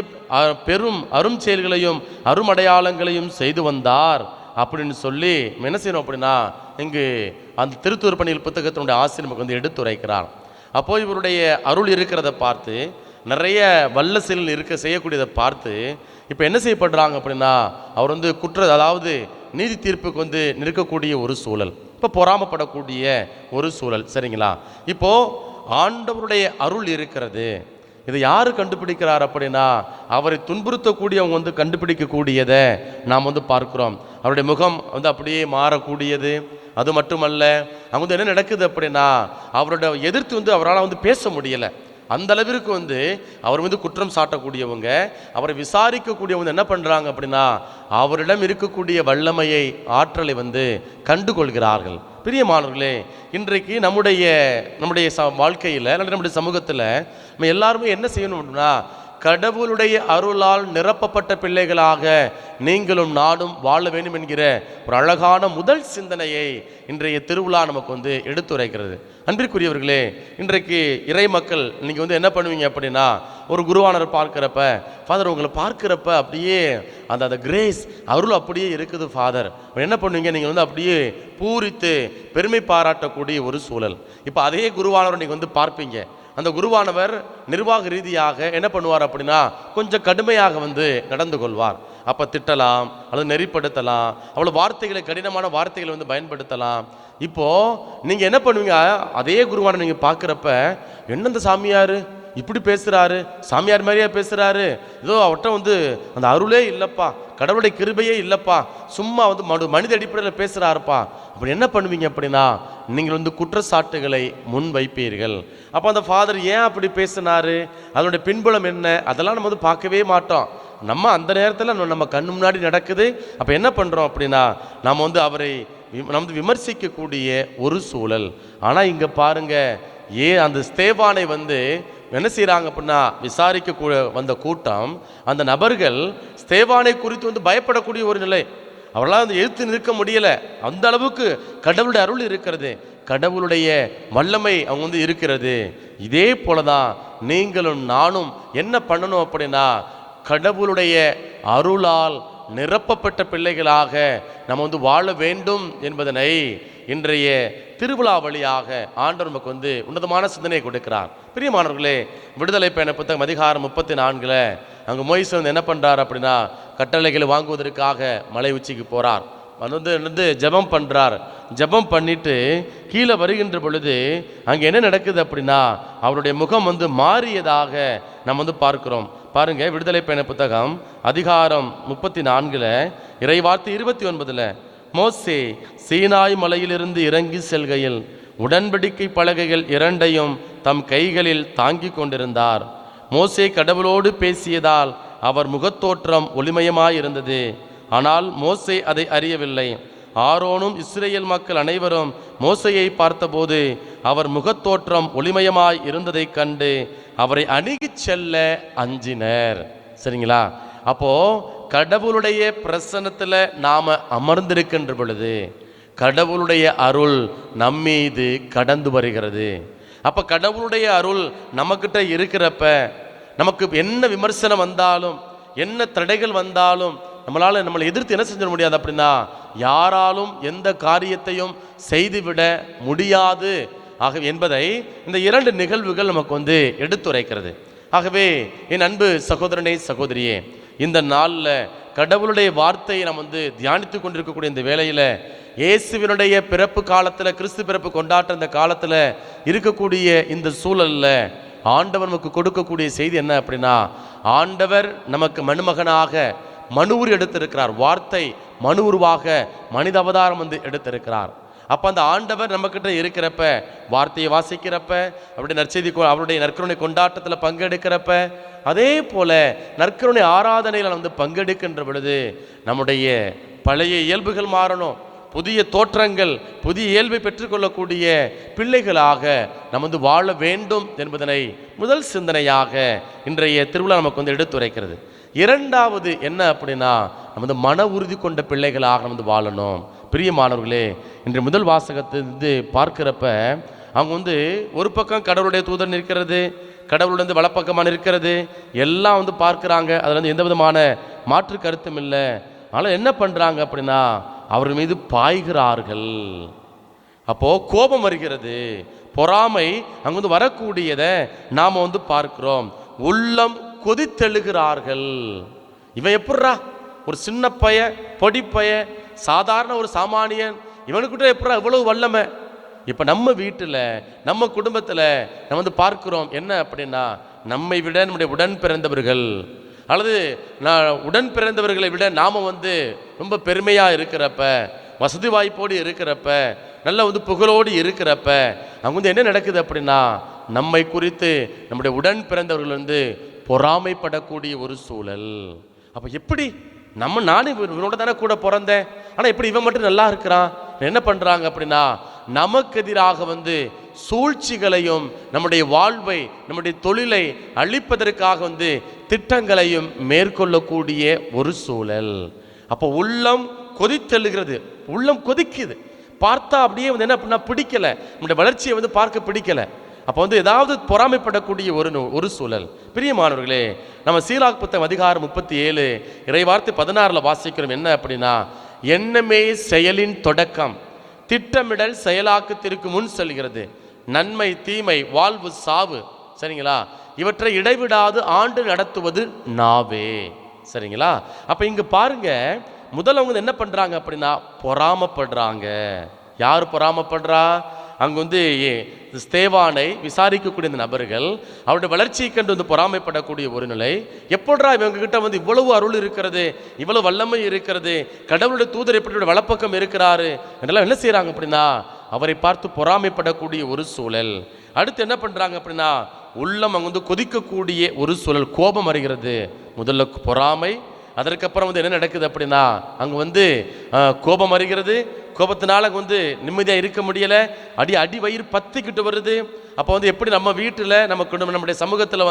[SPEAKER 2] பெரும் அரும் செயல்களையும் அருமடையாளங்களையும் செய்து வந்தார் அப்படின்னு சொல்லி என்ன செய்யணும் அப்படின்னா இங்கு அந்த திருத்துதர் பணிகள் புத்தகத்தினுடைய ஆசிரியர் நமக்கு வந்து எடுத்துரைக்கிறார். அப்போ இவருடைய அருள் இருக்கிறத பார்த்து நிறைய வல்ல செயல்கள் செய்யக்கூடியதை பார்த்து இப்போ என்ன செய்யப்படுறாங்க அப்படின்னா அவர் வந்து அதாவது நீதி தீர்ப்புக்கு வந்து நிற்கக்கூடிய ஒரு சூழல், இப்போ பொறாமப்படக்கூடிய ஒரு சூழல். சரிங்களா? இப்போ ஆண்டவருடைய அருள் இருக்கிறது. இதை யார் கண்டுபிடிக்கிறார் அப்படின்னா அவரை துன்புறுத்தக்கூடியவங்க வந்து கண்டுபிடிக்கக்கூடியதை நாம் வந்து பார்க்கிறோம். அவருடைய முகம் வந்து அப்படியே மாறக்கூடியது. அது மட்டுமல்ல, அங்கே வந்து என்ன நடக்குது அப்படின்னா அவரோட எதிர்த்து வந்து அவரால் வந்து பேச முடியலை. அந்த அளவிற்கு வந்து அவர் வந்து குற்றம் சாட்டக்கூடியவங்க, அவரை விசாரிக்கக்கூடியவங்க என்ன பண்ணுறாங்க அப்படின்னா அவரிடம் இருக்கக்கூடிய வல்லமையை ஆற்றலை வந்து கண்டுகொள்கிறார்கள். பிரியமானவர்களே, இன்றைக்கு நம்முடைய வாழ்க்கையில் நம்முடைய சமூகத்தில் நம்ம எல்லாருமே என்ன செய்யணும் அப்படின்னா கடவுளுடைய அருளால் நிரப்பப்பட்ட பிள்ளைகளாக நீங்களும் நானும் வாழ வேண்டும் என்கிற ஒரு அழகான முதல் சிந்தனையை இன்றைய திருவிழா நமக்கு வந்து எடுத்துரைக்கிறது. அன்பிற்குரியவர்களே, இன்றைக்கு இறை மக்கள் நீங்கள் வந்து என்ன பண்ணுவீங்க அப்படின்னா ஒரு குருவானரை பார்க்குறப்ப, ஃபாதர் உங்களை பார்க்குறப்ப அப்படியே அந்த கிரேஸ் அருள் அப்படியே இருக்குது ஃபாதர், என்ன பண்ணுவீங்க, நீங்கள் வந்து அப்படியே பூரித்து பெருமை பாராட்டக்கூடிய ஒரு சூழல். இப்போ அதே குருவானரை நீங்கள் வந்து பார்ப்பீங்க. அந்த குருவானவர் நிர்வாக ரீதியாக என்ன பண்ணுவார் அப்படின்னா கொஞ்சம் கடுமையாக வந்து நடந்து கொள்வார். அப்போ திட்டலாம் அல்லது நெறிப்படுத்தலாம், அவ்வளோ வார்த்தைகளை கடினமான வார்த்தைகளை வந்து பயன்படுத்தலாம். இப்போது நீங்கள் என்ன பண்ணுவீங்க, அதே குருவானை நீங்கள் பார்க்குறப்ப என்ன இந்த சாமியார் இப்படி பேசுகிறாரு, சாமியார் மாதிரியா பேசுகிறாரு, ஏதோ அவர்கிட்ட வந்து அந்த அருளே இல்லைப்பா, கடவுளுடைய கிருபையே இல்லைப்பா, சும்மா வந்து மனித அடிப்படையில் பேசுகிறாருப்பா, அப்படி என்ன பண்ணுவீங்க அப்படின்னா நீங்கள் வந்து குற்றச்சாட்டுகளை முன் வைப்பீர்கள். அப்போ அந்த ஃபாதர் ஏன் அப்படி பேசினாரு, அதனுடைய பின்புலம் என்ன, அதெல்லாம் நம்ம வந்து பார்க்கவே மாட்டோம். நம்ம அந்த நேரத்தில் நம்ம கண்ணு முன்னாடி நடக்குது. அப்போ என்ன பண்ணுறோம் அப்படின்னா நம்ம வந்து அவரை நம்ம விமர்சிக்கக்கூடிய ஒரு சூழல். ஆனால் இங்கே பாருங்க, அந்த ஸ்தேவானை வந்து என்ன செய்கிறாங்க அப்படின்னா விசாரிக்க வந்த கூட்டம், அந்த நபர்கள் ஸ்தேவானை குறித்து வந்து பயப்படக்கூடிய ஒரு நிலை. அவர்களால் வந்து எதிர்த்து நிற்க முடியலை. அந்த அளவுக்கு கடவுளுடைய அருள் இருக்கிறது, கடவுளுடைய வல்லமை அவங்க வந்து இருக்கிறது. இதே போல தான் நீங்களும் நானும் என்ன பண்ணணும் அப்படின்னா கடவுளுடைய அருளால் நிரப்பப்பட்ட பிள்ளைகளாக நம்ம வந்து வாழ வேண்டும் என்பதனை இன்றைய திருவிழா வழியாக ஆண்டவர் நமக்கு வந்து உன்னதமான சிந்தனையை கொடுக்கிறார். பிரியமானவர்களே, விடுதலை பயண புத்தகம் அதிகாரம் 34 அங்கே மோயிஸ் வந்து என்ன பண்ணுறார் அப்படின்னா கட்டளைகளை வாங்குவதற்காக மலை உச்சிக்கு போகிறார். வந்து ஜெபம் பண்ணுறார். ஜெபம் பண்ணிட்டு கீழே வருகின்ற பொழுது அங்கே என்ன நடக்குது அப்படின்னா அவருடைய முகம் வந்து மாறியதாக நம்ம வந்து பார்க்கிறோம். பாருங்க, விடுதலை பயண புத்தகம் அதிகாரம் 34 இறைவார்த்தை 29 மோசே சீனாய் மலையிலிருந்து இறங்கி செல்கையில் உடன்படிக்கை பலகைகள் 2ஐயும் தம் கைகளில் தாங்கி கொண்டிருந்தார். மோசே கடவுளோடு பேசியதால் அவர் முகத்தோற்றம் ஒளிமயமாயிருந்தது. ஆனால் மோசே அதை அறியவில்லை. ஆரோனும் இஸ்ரேல் மக்கள் அனைவரும் மோசையை பார்த்தபோது அவர் முகத்தோற்றம் ஒளிமயமாய் இருந்ததை கண்டு அவரை அணுகிச் செல்ல அஞ்சினர். சரிங்களா? அப்போ கடவுளுடைய பிரசன்னத்தில் நாம அமர்ந்திருக்கின்ற பொழுது கடவுளுடைய அருள் நம்மீது கடந்து வருகிறது. அப்ப கடவுளுடைய அருள் நம்மக்கிட்ட இருக்கிறப்ப நமக்கு என்ன விமர்சனம் வந்தாலும் என்ன தடைகள் வந்தாலும் நம்மளை எதிர்த்து என்ன செஞ்சிட முடியாது அப்படின்னா யாராலும் எந்த காரியத்தையும் செய்துவிட முடியாது என்பதை இந்த 2 நிகழ்வுகள் நமக்கு வந்து எடுத்துரைக்கிறது. ஆகவே என் அன்பு சகோதரனே சகோதரியே, இந்த நாளில் கடவுளுடைய வார்த்தையை நாம் தியானித்து கொண்டிருக்கக்கூடிய இந்த வேளையில் இயேசுவினுடைய பிறப்பு காலத்தில், கிறிஸ்து பிறப்பு கொண்டாட்ட இந்த காலத்தில் இருக்கக்கூடிய இந்த சூழலில் ஆண்டவர் நமக்கு கொடுக்கக்கூடிய செய்தி என்ன அப்படின்னா, ஆண்டவர் நமக்கு மனுமகனாக மனு உரு எடுத்திருக்கிறார். வார்த்தை மனு உருவாக மனித அவதாரம் எடுத்திருக்கிறார். அப்போ அந்த ஆண்டவர் நம்மக்கிட்ட இருக்கிறப்ப, வார்த்தையை வாசிக்கிறப்ப, அவருடைய நற்செய்தி, அவருடைய நற்கருணை கொண்டாட்டத்தில் பங்கெடுக்கிறப்ப, அதே போல நற்கருணை ஆராதனையில் பங்கெடுக்கின்ற பொழுது நம்முடைய பழைய இயல்புகள் மாறணும். புதிய தோற்றங்கள், புதிய இயல்பை பெற்றுக்கொள்ளக்கூடிய பிள்ளைகளாக நம்ம வாழ வேண்டும் என்பதனை முதல் சிந்தனையாக இன்றைய திருவிழா நமக்கு எடுத்துரைக்கிறது. இரண்டாவது என்ன அப்படின்னா, நம்ம மன உறுதி கொண்ட பிள்ளைகளாக நம்ம வாழணும். பிரியமானவர்களே, இன்று முதல் வாசகத்தை பார்க்கிறப்ப அவங்க ஒரு பக்கம் கடவுளுடைய தூதர் நிற்கிறது, கடவுளுடைய வலப்பக்கமாக இருக்கிறது, எல்லாம் பார்க்குறாங்க. அதில் எந்த விதமான மாற்று கருத்தும் இல்லை. ஆனால் என்ன பண்ணுறாங்க அப்படின்னா, அவர் மீது பாய்கிறார்கள். அப்போ கோபம் வருகிறது, பொறாமை அங்கே வரக்கூடியதை நாம் பார்க்கிறோம். உள்ளம் கொதித்தெழுகிறார்கள். இவன் எப்பட்றா, ஒரு சின்ன பைய, பொடிப்பைய, சாதாரண ஒரு சாமானியன், இவனுக்கிட்ட எப்பட்றா இவ்வளவு வல்லமை? இப்போ நம்ம வீட்டில், நம்ம குடும்பத்தில் நம்ம பார்க்கிறோம் என்ன அப்படின்னா, நம்மை விட நம்முடைய உடன் பிறந்தவர்கள் அல்லது உடன் பிறந்தவர்களை விட நாம் ரொம்ப பெருமையாக இருக்கிறப்ப, வசதி வாய்ப்போடு இருக்கிறப்ப, நல்ல புகழோடு இருக்கிறப்ப, அவங்க என்ன நடக்குது அப்படின்னா, நம்மை குறித்து நம்முடைய உடன் பிறந்தவர்கள் பொறாமைப்படக்கூடிய ஒரு சூழல். அப்போ எப்படி நானும் இவனோட தானே கூட பிறந்தேன், ஆனால் எப்படி இவன் மட்டும் நல்லா இருக்கிறான்? என்ன பண்ணுறாங்க அப்படின்னா, நமக்கு எதிராக சூழ்ச்சிகளையும் நம்முடைய வாழ்வை, நம்முடைய தொழிலை அழிப்பதற்காக திட்டங்களையும் மேற்கொள்ளக்கூடிய ஒரு சூழல். அப்போ உள்ளம் கொதித்தெழுகிறது, உள்ளம் கொதிக்குது. பார்த்தா அப்படியே என்ன பண்ணா பிடிக்கல, நம்முடைய வளர்ச்சியை பார்க்க பிடிக்கல. அப்போ ஏதாவது பொறாமைப்படக்கூடிய ஒரு சூழல். பிரியமானவர்களே, நம்ம சீராக் புத்தகம் அதிகாரம் 37 இறைவார்த்தை 16 வாசிக்கிறோம். என்ன அப்படின்னா, எண்ணமே செயலின் தொடக்கம், திட்டமிடல் செயலாக்கத்திற்கு முன் செல்கிறது, நன்மை தீமை வாழ்வு சாவு, சரிங்களா, இவற்றை இடைவிடாது ஆண்டு நடத்துவது நாவே. சரிங்களா. அப்ப இங்க பாருங்க, முதல்ல என்ன பண்றாங்க அப்படின்னா, பொறாமப்படுறாங்க. யார் பொறாமப்படுறா? அங்கே ஸ்தேவானை விசாரிக்கக்கூடிய இந்த நபர்கள் அவருடைய வளர்ச்சியை கண்டு பொறாமைப்படக்கூடிய ஒரு நிலை. எப்படா இவங்க கிட்ட இவ்வளவு அருள் இருக்கிறது, இவ்வளவு வல்லமை இருக்கிறது, கடவுளுடைய தூதர் எப்படி வலப்பக்கம் இருக்கிறாரு என்றெல்லாம் என்ன செய்யறாங்க அப்படின்னா, அவரை பார்த்து பொறாமைப்படக்கூடிய ஒரு சூழல். அடுத்து என்ன பண்றாங்க அப்படின்னா, உள்ளம் அங்கே கொதிக்கக்கூடிய ஒரு சூழல், கோபம் வருகிறது. முதல்ல பொறாமை, அதற்கப்புறம் என்ன நடக்குது அப்படின்னா, அங்கே கோபம் வருகிறது. கோபத்தினால நிம்மதியாக இருக்க முடியலை, அடி வயிறு பத்திக்கிட்டு வருது. அப்போ எப்படி நம்ம வீட்டில், நம்ம குடும்பம், நம்முடைய சமூகத்தில்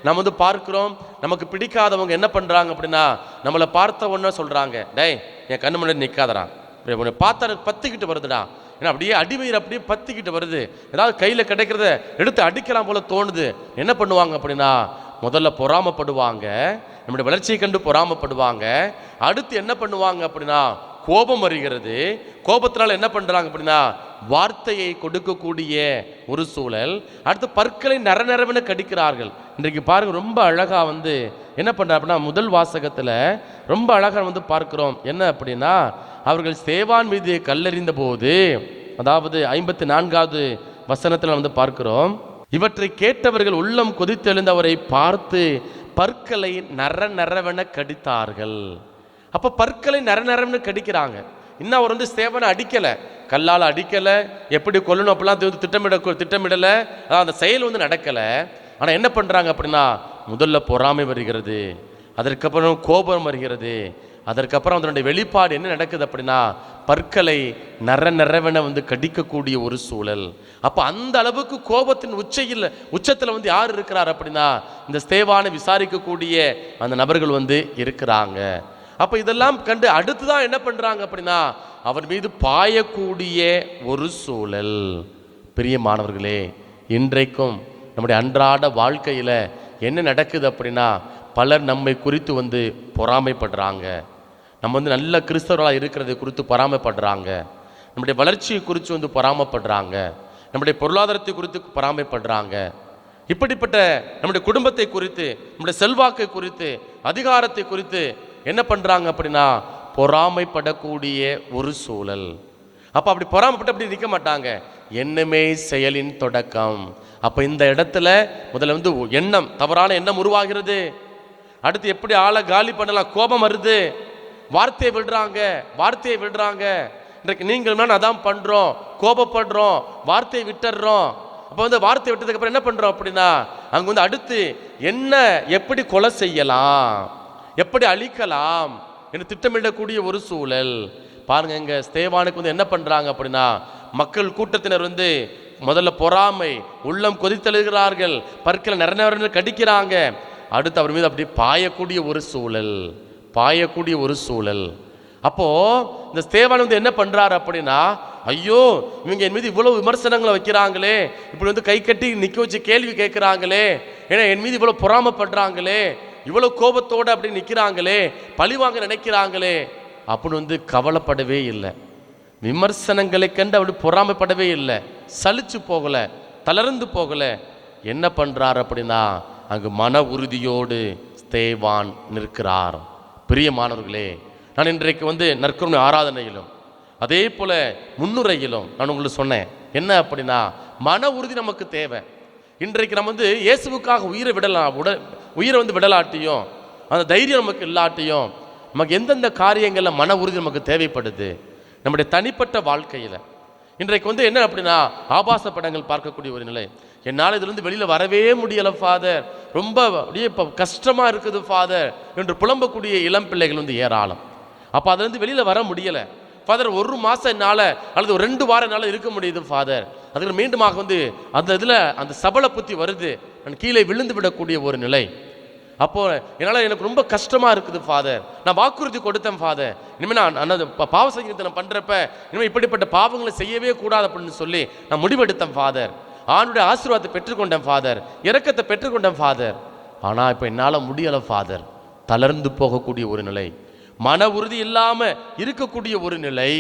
[SPEAKER 2] நம்ம பார்க்குறோம், நமக்கு பிடிக்காதவங்க என்ன பண்ணுறாங்க அப்படின்னா, நம்மளை பார்த்த ஒன்றா சொல்கிறாங்க, டேய் என் கண்ணு முன்னாடி நிற்காதறான், பார்த்தா பத்திக்கிட்டு வருதுடா, ஏன்னா அப்படியே அடிவயிறு அப்படியே பத்திக்கிட்டு வருது, ஏதாவது கையில் கிடைக்கிறத எடுத்து அடிக்கலாம் போல தோணுது. என்ன பண்ணுவாங்க அப்படின்னா, முதல்ல பொறாமப்படுவாங்க, நம்முடைய வளர்ச்சியை கண்டு பொறாமப்படுவாங்க. அடுத்து என்ன பண்ணுவாங்க அப்படின்னா, கோபம் வருகிறது. கோபத்தினால என்ன பண்றாங்க அப்படின்னா, வார்த்தையை கொடுக்கக்கூடிய ஒரு சூழல். அடுத்து பற்களை நரநரவென கடிக்கிறார்கள். இன்றைக்கு பாருங்க, ரொம்ப அழகா என்ன பண்றாங்க அப்படின்னா, முதல் வாசகத்துல ரொம்ப அழகா பார்க்கிறோம். என்ன அப்படின்னா, அவர்கள் ஸ்தேவான் மீது கல்லெறிந்த போது, அதாவது 54வது வசனத்துல பார்க்கிறோம், இவற்றை கேட்டவர்கள் உள்ளம் கொதித்தெழுந்து அவரை பார்த்து பற்களை நரநரவென கடித்தார்கள். அப்ப பற்களை நரநரவென கடிக்கிறாங்க. இன்னும் அவர் ஸ்தேவானை அடிக்கல, கல்லால் அடிக்கல, எப்படி கொல்லணும் அப்படிலாம் திட்டமிடல, அந்த செயல் நடக்கல. ஆனா என்ன பண்றாங்க அப்படின்னா, முதல்ல பொறாமை வருகிறது, அதற்கப்புறம் கோபம் வருகிறது, அதற்கப்புறம் அதனுடைய வெளிப்பாடு என்ன நடக்குது அப்படின்னா, பற்களை நரநரவென கடிக்கக்கூடிய ஒரு சூழல். அப்ப அந்த அளவுக்கு கோபத்தின் உச்சத்தில் யார் இருக்கிறார் அப்படின்னா, இந்த ஸ்தேவானை விசாரிக்கக்கூடிய அந்த நபர்கள் இருக்கிறாங்க. அப்ப இதெல்லாம் கண்டு அடுத்துதான் என்ன பண்றாங்க அப்படின்னா, அவர் மீது பாயக்கூடிய ஒரு சூழல். பிரியமானவர்களே, இன்றைக்கும் நம்முடைய அன்றாட வாழ்க்கையில என்ன நடக்குது அப்படின்னா, பலர் நம்மை குறித்து பொறாமைப்படுறாங்க. நம்ம நல்ல கிறிஸ்தவர்களாக இருக்கிறது குறித்து பொறாமைப்படுறாங்க, நம்முடைய வளர்ச்சியை குறித்து பொறாமைப்படுறாங்க, நம்முடைய பொருளாதாரத்தை குறித்து பொறாமைப்படுறாங்க. இப்படிப்பட்ட நம்முடைய குடும்பத்தை குறித்து, நம்முடைய செல்வாக்கை குறித்து, அதிகாரத்தை குறித்து என்ன பண்றாங்க அப்படின்னா பொறாமைப்படக்கூடிய ஒரு சூழல். அப்ப அப்படி பொறாமைப்பட்டு அப்படி நிற்க மாட்டாங்க. எண்ணமே செயலின் தொடக்கம். அப்ப இந்த இடத்துல முதல்ல வந்து எண்ணம், தவறான எண்ணம் உருவாகிறது. அடுத்து எப்படி ஆளை காலி பண்ணலாம், கோபம் வருது, வார்த்தையை விடுறாங்க. இன்றைக்கு நீங்கள் அதான் பண்றோம், கோபப்படுறோம், வார்த்தையை விட்டுறோம். அப்போ வந்து வார்த்தை விட்டதுக்கு அப்புறம் என்ன பண்றோம் அப்படின்னா அங்க வந்து அடுத்து என்ன, எப்படி கொலை செய்யலாம், எப்படி அழிக்கலாம் என்று திட்டமிடக்கூடிய ஒரு சூழல். பாருங்க, இங்க ஸ்தேவானுக்கு வந்து என்ன பண்றாங்க அப்படின்னா மக்கள் கூட்டத்தினர் வந்து முதல்ல பொறாமை, உள்ளம் கொதித்தெழுகிறார்கள், பற்களை நிறைய கடிக்கிறாங்க. அடுத்து அவர் மீது அப்படி பாயக்கூடிய ஒரு சூழல். அப்போ இந்த ஸ்தேவான் வந்து என்ன பண்றாரு அப்படின்னா, ஐயோ இவங்க என் மீது இவ்வளவு விமர்சனங்களை வைக்கிறாங்களே, இப்படி வந்து கை கட்டி நிக்க வச்சு கேள்வி கேட்கிறாங்களே, ஏன்னா என் மீது இவ்வளவு பொறாமப்படுறாங்களே, இவ்வளவு கோபத்தோட அப்படி நிக்கிறாங்களே, பழிவாங்க நினைக்கிறாங்களே அப்படின்னு வந்து கவலைப்படவே இல்லை. விமர்சனங்களை கண்டு அப்படி பொறாமைப்படவே இல்லை, சலிச்சு போகல, தளர்ந்து போகல. என்ன பண்றார் அப்படின்னா அங்கு மன உறுதியோடு ஸ்தேவான் நிற்கிறார். பிரியமானவர்களே, நான் இன்றைக்கு வந்து நற்கருணை ஆராதனையிலும் அதே போல முன்னுரையிலும் நான் உங்களுக்கு சொன்னேன் என்ன அப்படின்னா மன உறுதி நமக்கு தேவை. இன்றைக்கு நம்ம வந்து இயேசுவுக்காக உயிரை வந்து விடலாட்டியும், அந்த தைரியம் நமக்கு இல்லாட்டியும், நமக்கு எந்தெந்த காரியங்களில் மன உறுதி நமக்கு தேவைப்படுது நம்முடைய தனிப்பட்ட வாழ்க்கையில். இன்றைக்கு வந்து என்ன அப்படின்னா ஆபாச படங்கள் பார்க்கக்கூடிய ஒரு நிலை. என்னால் இதுலேருந்து வெளியில் வரவே முடியலை ஃபாதர், ரொம்ப அப்படியே இப்போ கஷ்டமாக இருக்குது ஃபாதர் என்று புலம்பக்கூடிய இளம் பிள்ளைகள் வந்து ஏராளம். அப்போ அதுலேருந்து வெளியில் வர முடியலை ஃபாதர், 1 மாதம் என்னால் அல்லது 2 வாரம் என்னால் இருக்க முடியுது ஃபாதர். அதுக்கு மீண்டுமாக வந்து அந்த இதில் அந்த சபல புத்தி வருது, நான் கீழே விழுந்து விடக்கூடிய ஒரு நிலை. அப்போ என்னால் எனக்கு ரொம்ப கஷ்டமாக இருக்குது ஃபாதர், நான் வாக்குறுதி கொடுத்தேன் ஃபாதர், இனிமேல் நான் பாவ சங்கீதத்தை நான் பண்ணுறப்ப இனிமேல் இப்படிப்பட்ட பாவங்களை செய்யவே கூடாது அப்படின்னு சொல்லி நான் முடிவெடுத்தேன் ஃபாதர், ஆணுடைய ஆசீர்வாதத்தை பெற்றுக்கொண்டேன் ஃபாதர், இரக்கத்தை பெற்றுக்கொண்டேன் ஃபாதர். ஆனால் இப்போ என்னால் முடியலை ஃபாதர். தளர்ந்து போகக்கூடிய ஒரு நிலை, மன உறுதி இல்லாமல் இருக்கக்கூடிய ஒரு நிலை.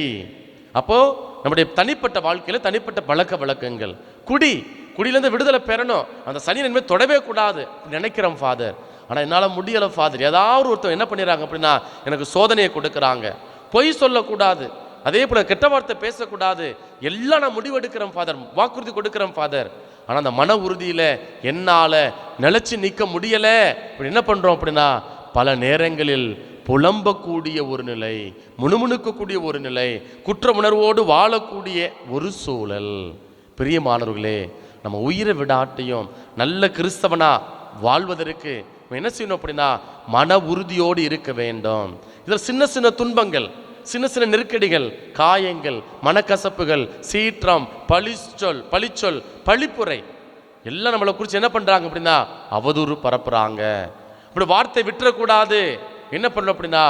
[SPEAKER 2] அப்போ நம்முடைய தனிப்பட்ட வாழ்க்கையில் தனிப்பட்ட பழக்க வழக்கங்கள், குடியிலேருந்து விடுதலை பெறணும், அந்த சனி நன்மை தொடவே கூடாது நினைக்கிறோம் ஃபாதர். ஆனால் என்னால் முடியலை ஃபாதர். ஏதாவது ஒருத்தர் என்ன பண்ணிடுறாங்க அப்படின்னா எனக்கு சோதனையை கொடுக்குறாங்க, பொய் சொல்லக்கூடாது, அதே போல கெட்ட வார்த்தை பேசக்கூடாது, எல்லாம் நான் முடிவெடுக்கிறேன் ஃபாதர், வாக்குறுதி கொடுக்குறேன் ஃபாதர். ஆனால் அந்த மன உறுதியில் என்னால் நிலைச்சு நிற்க முடியலை. இப்படி என்ன பண்ணுறோம் அப்படின்னா பல நேரங்களில் புலம்பக்கூடிய ஒரு நிலை, முணுமுணுக்கக்கூடிய ஒரு நிலை, குற்ற உணர்வோடு வாழக்கூடிய ஒரு சூழல். பிரியமானவர்களே, நம்ம உயிரை விடாட்டையும் நல்ல கிறிஸ்தவனா வாழ்வதற்கு என்ன செய்யணும் அப்படின்னா மன உறுதியோடு இருக்க வேண்டும். இதில் சின்ன சின்ன துன்பங்கள், சின்ன சின்ன நெருக்கடிகள், காயங்கள், மனக்கசப்புகள், சீற்றம், பழிச்சொல், பழிப்புரை எல்லாம் நம்மளை குறித்து என்ன பண்றாங்க அப்படின்னா அவதூறு பரப்புறாங்க. இப்படி வார்த்தை விட்டுறக்கூடாது. என்ன பண்ணணும் அப்படின்னா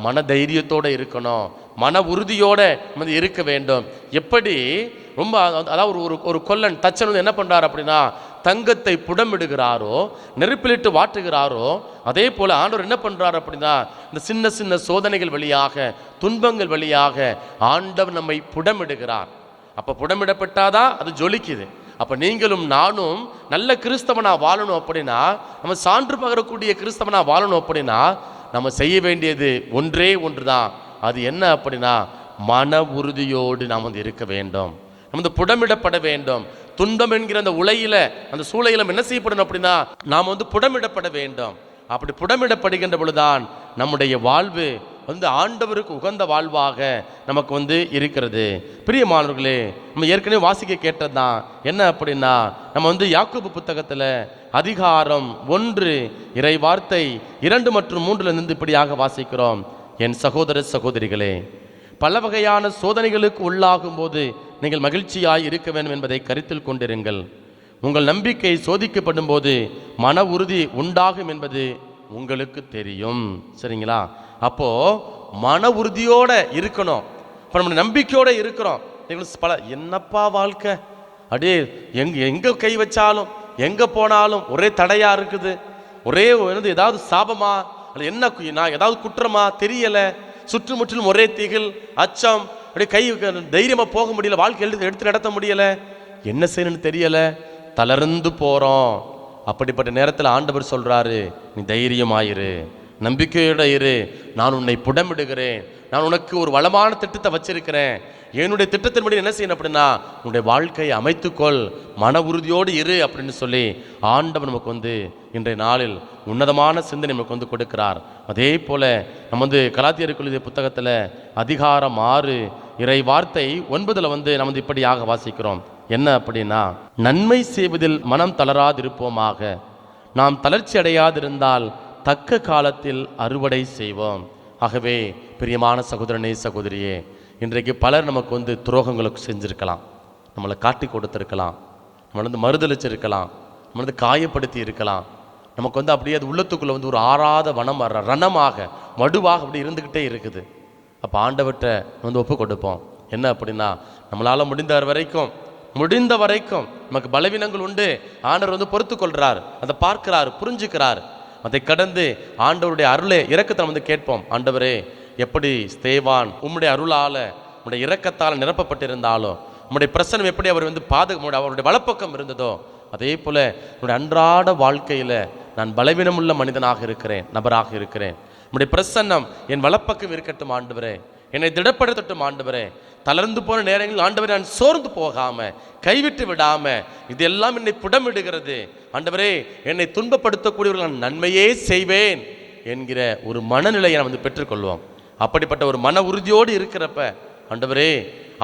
[SPEAKER 2] மன தைரியத்தோடு இருக்கணும், மன உறுதியோடு வந்து இருக்க வேண்டும். எப்படி ரொம்ப அதாவது ஒரு கொல்லன் தச்சன் வந்து என்ன பண்ணுறாரு அப்படின்னா தங்கத்தை புடமிடுகிறாரோ, நெருப்பிலிட்டு வாட்டுகிறாரோ, அதே போல் ஆண்டவர் என்ன பண்ணுறாரு அப்படின்னா இந்த சின்ன சின்ன சோதனைகள் வழியாக, துன்பங்கள் வழியாக ஆண்டவர் நம்மை புடமிடுகிறார். அப்போ புடமிடப்பட்டாதான் அது ஜொலிக்குது. அப்போ நீங்களும் நானும் நல்ல கிறிஸ்தவனா வாழணும் அப்படின்னா, நம்ம சான்று பகரக்கூடிய கிறிஸ்தவனா வாழணும் அப்படின்னா நம்ம செய்ய வேண்டியது ஒன்றே ஒன்று தான். அது என்ன அப்படின்னா மன உறுதியோடு நாம் வந்து இருக்க வேண்டும், நம்ம வந்து புடமிடப்பட வேண்டும். துன்பம் என்கிற அந்த உலையில, அந்த சூளையில என்ன செய்யப்படணும் அப்படின்னா நாம் வந்து புடமிடப்பட வேண்டும். அப்படி புடமிடப்படுகின்ற பொழுதுதான் நம்முடைய வாழ்வு வந்து ஆண்டவருக்கு உகந்த வாழ்வாக நமக்கு வந்து இருக்கிறது. பிரியமானவர்களே, நம்ம ஏற்கனவே வாசிக்க கேட்டதுதான் என்ன அப்படின்னா நம்ம வந்து யாக்கோபு புத்தகத்தில் அதிகாரம் 1 இறை வார்த்தை 2 மற்றும் 3 இப்படியாக வாசிக்கிறோம். என் சகோதர சகோதரிகளே, பல வகையான சோதனைகளுக்கு உள்ளாகும் போது நீங்கள் மகிழ்ச்சியாய் இருக்க வேண்டும் என்பதை கருத்தில் கொண்டிருங்கள். உங்கள் நம்பிக்கை சோதிக்கப்படும் போது மன உறுதி உண்டாகும் என்பது உங்களுக்கு தெரியும். சரிங்களா? அப்போ மன உறுதியோட இருக்கணும். இப்போ நம்ம நம்பிக்கையோட இருக்கிறோம். பல என்னப்பா வாழ்க்கை, அப்படியே எங்க கை வச்சாலும் எங்க போனாலும் ஒரே தடையா இருக்குது, ஒரே ஏதாவது சாபமா, அது என்ன, நான் ஏதாவது குற்றமா தெரியல, சுற்றுமுற்றிலும் ஒரே திகில், அச்சம், அப்படியே கை தைரியமா போக முடியல, வாழ்க்கை எடுத்து நடத்த முடியல, என்ன செய்யணும்னு தெரியல, தளர்ந்து போறோம். அப்படிப்பட்ட நேரத்தில் ஆண்டவர் சொல்றாரு, நீ தைரியமாயிரு, நம்பிக்கையோட இரு, நான் உன்னை புடமிடுகிறேன், நான் உனக்கு ஒரு வளமான திட்டத்தை வச்சிருக்கிறேன், என்னுடைய திட்டத்தின்படி என்ன செய்யணும் அப்படின்னா உன்னுடைய வாழ்க்கையை அமைத்துக்கொள், மன உறுதியோடு இரு அப்படின்னு சொல்லி ஆண்டவர் நமக்கு இன்றைய நாளில் உன்னதமான சிந்தனை நமக்கு கொடுக்கிறார். அதே போல நம்ம கலாத்தியருக்கு எழுதிய புத்தகத்தில் அதிகாரம் 6 இறை வார்த்தை 9 நம்ம இப்படியாக வாசிக்கிறோம். என்ன அப்படின்னா, நன்மை செய்வதில் மனம் தளராதிருப்போமாக, நாம் தளர்ச்சி அடையாதிருந்தால் தக்க காலத்தில் அறுவடை செய்வோம். ஆகவே பிரியமான சகோதரனே சகோதரியே, இன்றைக்கு பலர் நமக்கு துரோகங்களுக்கு செஞ்சிருக்கலாம், நம்மளை காட்டி கொடுத்துருக்கலாம், நம்மளை மறுதளிச்சிருக்கலாம், நம்மளை காயப்படுத்தி இருக்கலாம். நமக்கு அப்படியே அது உள்ளத்துக்குள்ளே ஒரு ஆறாத வனம் ரணமாக மடுவாக அப்படி இருந்துக்கிட்டே இருக்குது. அப்போ ஆண்டவர்கிட்ட ஒப்பு கொடுப்போம். என்ன அப்படின்னா, நம்மளால் முடிந்த வரைக்கும் நமக்கு பலவீனங்கள் உண்டு, ஆண்டவர் பொறுத்து கொள்கிறார், அதை பார்க்கிறார், புரிஞ்சுக்கிறார். அதை கடந்து ஆண்டவருடைய அருளை இரக்கத்தை கேட்போம். ஆண்டவரே, எப்படி ஸ்தேவான் உம்முடைய அருளால் உம்முடைய இரக்கத்தால் நிரப்பப்பட்டிருந்தாலும், உம்முடைய பிரசனம் எப்படி அவர் அவருடைய வலப்பக்கம் இருந்ததோ, அதே போல என்னுடைய அன்றாட வாழ்க்கையில் நான் பலவீனமுள்ள மனிதனாக இருக்கிறேன், நபராக இருக்கிறேன். உம்முடைய பிரசன்னம் என் வலப்பக்கம் இருக்கட்டும் ஆண்டவரே, என்னை திடப்படுத்தட்டும் ஆண்டவரே. தளர்ந்து போன நேரங்களில் ஆண்டவரே நான் சோர்ந்து போகாம, கைவிட்டு விடாம, இதெல்லாம் என்னை புடமிடுகிறது ஆண்டவரே, என்னை துன்பப்படுத்தக்கூடியவர்கள் நான் நன்மையே செய்வேன் என்கிற ஒரு மனநிலையை நாம் பெற்றுக்கொள்வோம். அப்படிப்பட்ட ஒரு மன உறுதியோடு இருக்கிறப்ப ஆண்டவரே,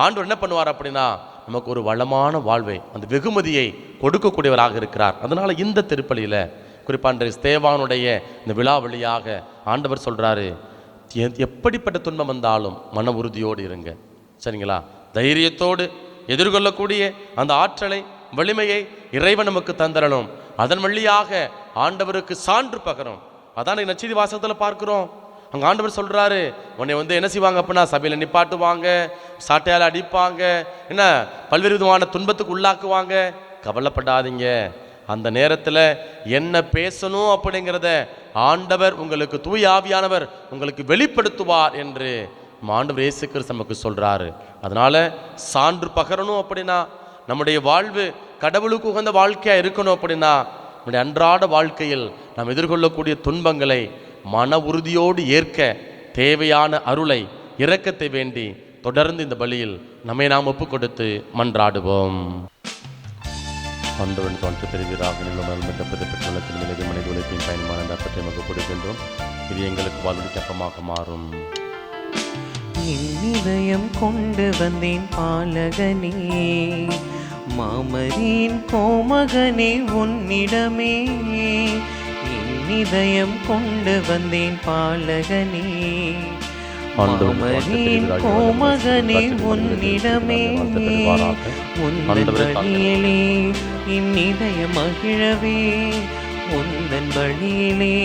[SPEAKER 2] ஆண்டவர் என்ன பண்ணுவார் அப்படின்னா நமக்கு ஒரு வளமான வாழ்வை, அந்த வெகுமதியை கொடுக்கக்கூடியவராக இருக்கிறார். அதனால இந்த திருப்பலியில குறிப்பாக ஸ்தேவானுடைய இந்த விழா வழியாக ஆண்டவர் சொல்றாரு, எப்படிப்பட்ட துன்பம் வந்தாலும் மன உறுதியோடு இருங்க, சரிங்களா? தைரியத்தோடு எதிர்கொள்ளக்கூடிய அந்த ஆற்றலை, வலிமையை இறைவன் நமக்கு தந்தரணும். அதன் வழியாக ஆண்டவருக்கு சான்று பகரும். அதான் நற்செய்தி வாசகத்தில் பார்க்கிறோம். அங்கே ஆண்டவர் சொல்றாரு, உன்னை என்ன செய்வாங்க அப்படின்னா சபையில் நிப்பாட்டுவாங்க, சாட்டையால் அடிப்பாங்க, என்ன பல்வேறு விதமான துன்பத்துக்கு உள்ளாக்குவாங்க. கவலைப்படாதீங்க, அந்த நேரத்தில் என்ன பேசணும் அப்படிங்கிறத ஆண்டவர் உங்களுக்கு, தூய ஆவியானவர் உங்களுக்கு வெளிப்படுத்துவார் என்று ஆண்டவர் இயேசு கிறிஸ்து நமக்கு சொல்றாரு. அதனால சான்று பகரணும் அப்படின்னா, நம்முடைய வாழ்வு கடவுளுக்கு உகந்த வாழ்க்கையா இருக்கணும் அப்படின்னா, நம்முடைய அன்றாட வாழ்க்கையில் நாம் எதிர்கொள்ளக்கூடிய துன்பங்களை மன உறுதியோடு ஏற்க தேவையான அருளை, இரக்கத்தை வேண்டி தொடர்ந்து இந்த பலியில் நம்மை நாம் ஒப்பு கொடுத்து மன்றாடுவோம். ஆண்டவன் தோன்ற பெறுவீராக பெற்றுள்ளத்தின் மனித மனித உழைப்பின் பயணமான பற்றி நமக்கு கொடுக்கின்றோம். இது எங்களுக்கு வாழ்வுக்கு அப்பமாக மாறும்.
[SPEAKER 3] இதயம் கொண்டு வந்தேன் பாலகனே, மாமரின் கோமகனே உன்னிடமே. இதயம் கொண்டு வந்தேன் பாலகனே, மாமரின் கோமகனே உன்னிடமே. உந்தன் வழியிலே இந்நிதயம் மகிழவே, உந்தன் வழியிலே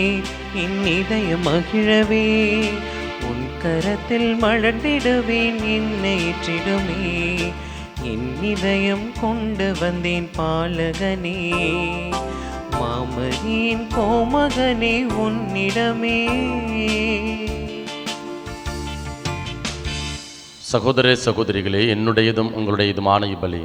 [SPEAKER 3] இந்நிதயம் மகிழவே. உன் கரத்தில் மலர்ந்திடுவேன் என்னை ஏற்றிடுமே. என் இதயம் கொண்டு வந்தேன் பாலகனே, மாமரின் கோமகனே உன்னிடமே.
[SPEAKER 2] சகோதர சகோதரிகளே, என்னுடையதும் உங்களுடையதுமான இப்பலி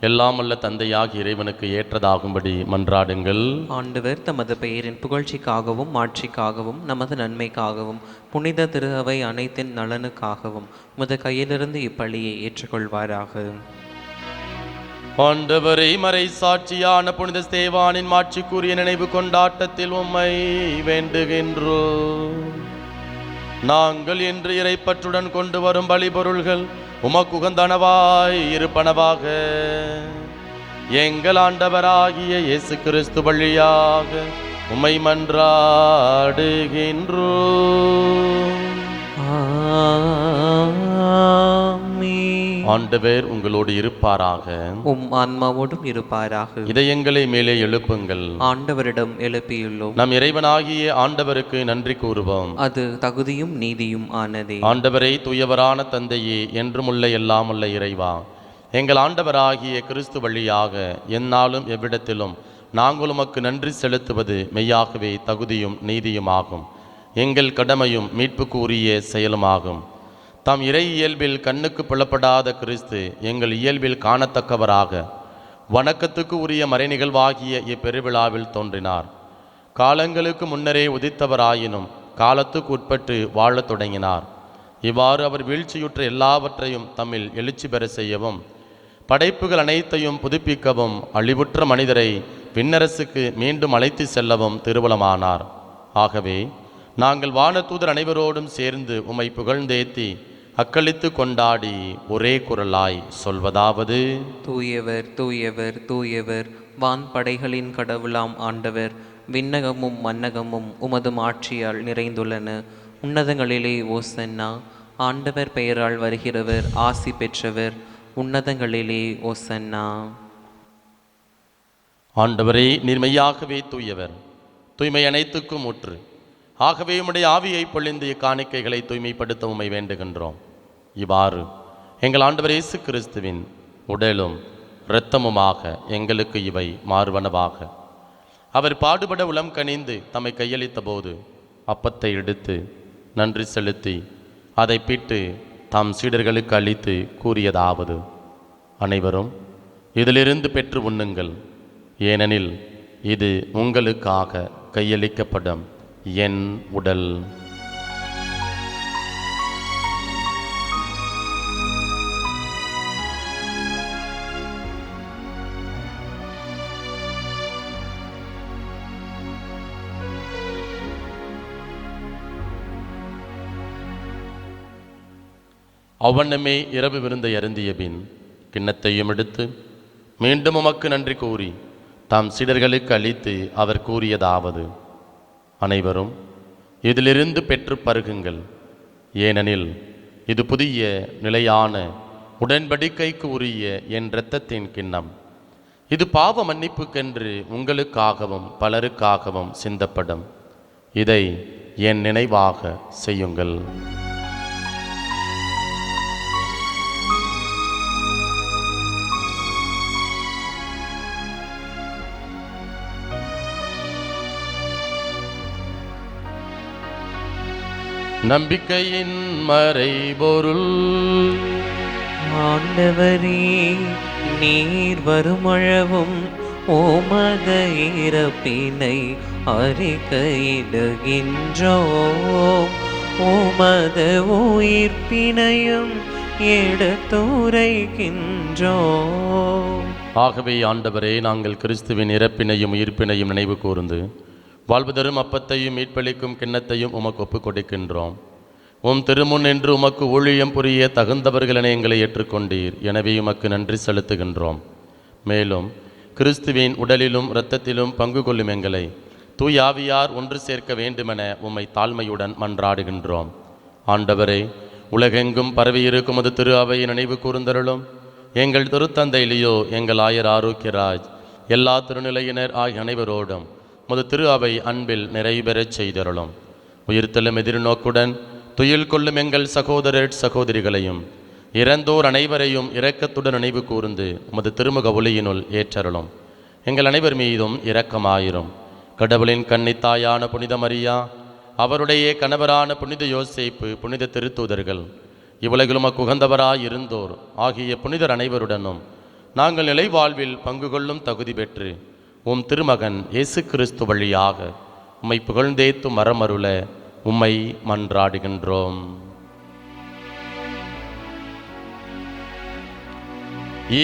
[SPEAKER 2] எல்லாம் அல்ல தந்தையாகி இறைவனுக்கு ஏற்றதாகும்படி மன்றாடுங்கள்.
[SPEAKER 1] ஆண்டவர் தமது பெயரின் புகழ்ச்சிக்காகவும் மாட்சிக்காகவும் நமது நன்மைக்காகவும் புனித திரு அவை அனைத்தின் நலனுக்காகவும் உமது கையிலிருந்து இப்பலியை ஏற்றுக்கொள்வாராக.
[SPEAKER 2] ஆண்டவரை மறை சாட்சியான புனித ஸ்தேவானின் மாட்சிக்குரிய நினைவு கொண்டாட்டத்தில் உம்மை வேண்டுகின்றோம். நாங்கள் இன்று இறைப்பற்றுடன் கொண்டு வரும் பலிபொருள்கள் உமக்குகந்தனவாய் இருப்பனவாக. எங்கள் ஆண்டவராகிய இயேசு கிறிஸ்து வழியாக உம்மை மன்றாடுகின்றோம். ஆண்டவர் உங்களோடு இருப்பாராக,
[SPEAKER 1] உம் ஆன்மாவோடும் இருப்பாராக.
[SPEAKER 2] இதயங்களை மேலே எழுப்புங்கள்.
[SPEAKER 1] ஆண்டவரிடம் எழுப்பியுள்ளோம்.
[SPEAKER 2] நம் இறைவனாகிய ஆண்டவருக்கு நன்றி கூறுவோம்.
[SPEAKER 1] அது தகுதியும் நீதியும் ஆனதே.
[SPEAKER 2] ஆண்டவரை தூயவரான தந்தையே, என்றும் உள்ள எல்லாம் உள்ள இறைவா, எங்கள் ஆண்டவராகிய கிறிஸ்து வழியாக எந்நாளும் எவ்விடத்திலும் நாங்கள் உமக்கு நன்றி செலுத்துவது மெய்யாகவே தகுதியும் நீதியுமாகும், எங்கள் கடமையும் மீட்புக்கு உரிய செயலுமாகும். தாம் இறை இயல்பில் கண்ணுக்கு புலப்படாத கிறிஸ்து எங்கள் இயல்பில் காணத்தக்கவராக வணக்கத்துக்கு உரிய மறைநிகழ்வாகிய இப்பெருவிழாவில் தோன்றினார். காலங்களுக்கு முன்னரே உதித்தவராயினும் காலத்துக்கு உட்பட்டு வாழத் தொடங்கினார். இவ்வாறு அவர் வீழ்ச்சியுற்ற எல்லாவற்றையும் தம்மில் எழுச்சி பெற செய்யவும், படைப்புகள் அனைத்தையும் புதுப்பிக்கவும், அழிவுற்ற மனிதரை விண்ணரசுக்கு மீண்டும் அழைத்து செல்லவும் திருவுளமானார். ஆகவே நாங்கள் வானதூதர் அனைவரோடும் சேர்ந்து உம்மை புகழ்ந்தேத்தி அக்களித்து கொண்டாடி ஒரே குரலாய் சொல்வதாவது:
[SPEAKER 1] தூயவர் தூயவர் தூயவர், வான்படைகளின் கடவுளாம் ஆண்டவர், விண்ணகமும் மன்னகமும் உமது ஆட்சியால் நிறைந்துள்ளன. உன்னதங்களிலே ஓசன்னா. ஆண்டவர் பெயரால் வருகிறவர் ஆசி பெற்றவர். உன்னதங்களிலே ஓசன்னா.
[SPEAKER 2] ஆண்டவரே, நீர் மெய்யாகவே தூயவர், தூய்மை அனைத்துக்கும் ஊற்று. ஆகவே உம்முடைய ஆவியை பொழிந்து இக்காணிக்கைகளை தூய்மைப்படுத்த உம்மை வேண்டுகின்றோம். இவ்வாறு எங்கள் ஆண்டவர் இயேசு கிறிஸ்துவின் உடலும் இரத்தமுமாக எங்களுக்கு இவை மாறுவனவாக. அவர் பாடுபட உளம் கனிந்து தம்மை கையளித்த போது அப்பத்தை எடுத்து நன்றி செலுத்தி அதை பிட்டு தாம் சீடர்களுக்கு அளித்து கூறியதாவது: அனைவரும் இதிலிருந்து பெற்று உண்ணுங்கள், ஏனெனில் இது உங்களுக்காக கையளிக்கப்படும் என் உடல். அவ்வண்ணமே இரவு விருந்தை அருந்திய பின் கிண்ணத்தையும் எடுத்து மீண்டும் உமக்கு நன்றி கூறி தாம் சீடர்களுக்கு அளித்து அவர் கூறியதாவது: அனைவரும் இதிலிருந்து பெற்று பருகுங்கள், ஏனெனில் இது புதிய நிலையான உடன்படிக்கைக்கு உரிய என் இரத்தத்தின் கிண்ணம். இது பாவ மன்னிப்புக்கென்று உங்களுக்காகவும் பலருக்காகவும் சிந்தப்படும். இதை என் நினைவாக செய்யுங்கள். நம்பிக்கையின் மறைபொருள்.
[SPEAKER 3] ஆண்டவரே, நீர் வருமளவும் உமத இறப்பினை அறிக்கையிடுகின்றோம், உமது உயிர்ப்பினையும் எடுத்துரைக்கின்றோம்.
[SPEAKER 2] ஆகவே ஆண்டவரே, நாங்கள் கிறிஸ்துவின் இறப்பினையும் உயிர்ப்பினையும் நினைவு கூர்ந்து வாழ்வு தரும் அப்பத்தையும் மீட்பளிக்கும் கிண்ணத்தையும் உமக்கு ஒப்புக் கொடுக்கின்றோம். உம் திருமுன் என்று உமக்கு ஊழியம் புரிய தகுந்தவர்களென எங்களை ஏற்றுக்கொண்டீர். எனவே உமக்கு நன்றி செலுத்துகின்றோம். மேலும் கிறிஸ்துவின் உடலிலும் இரத்தத்திலும் பங்கு கொள்ளும் எங்களை தூய் ஆவியார் ஒன்று சேர்க்க வேண்டுமென உம்மை தாழ்மையுடன் மன்றாடுகின்றோம். ஆண்டவரே, உலகெங்கும் பரவியிருக்கும் அது திரு அவையை நினைவு கூர்ந்தருளும். எங்கள் திருத்தந்தை லியோ, எங்கள் ஆயர் ஆரோக்கியராஜ், எல்லா திருநிலையினர் ஆகிய அனைவரோடும் முது திரு அவை அன்பில் நிறைவேறச் செய்தருளும். உயிர்த்தெழும் எதிர்நோக்குடன் துயில் கொள்ளும் எங்கள் சகோதரர் சகோதரிகளையும் இறந்தோர் அனைவரையும் இரக்கத்துடன் நினைவு கூர்ந்து உமது திருமுக ஒளியினுள் ஏற்றருளும். எங்கள் அனைவர் மீதும் இரக்கமாயிரும். கடவுளின் கன்னித்தாயான புனித மரியா, அவருடைய கணவரான புனித யோசேப்பு, புனித திருத்தூதர்கள், இவ்வுலகிலும் உகந்தவராய் இருந்தோர் ஆகிய புனிதர் அனைவருடனும் நாங்கள் நிலை வாழ்வில் பங்கு கொள்ளும் தகுதி பெற்று உம் திருமகன் இயேசு கிறிஸ்து வழியாக உம்மை புகழ்ந்தேத்து மரமருள உம்மை மன்றாடுகின்றோம்.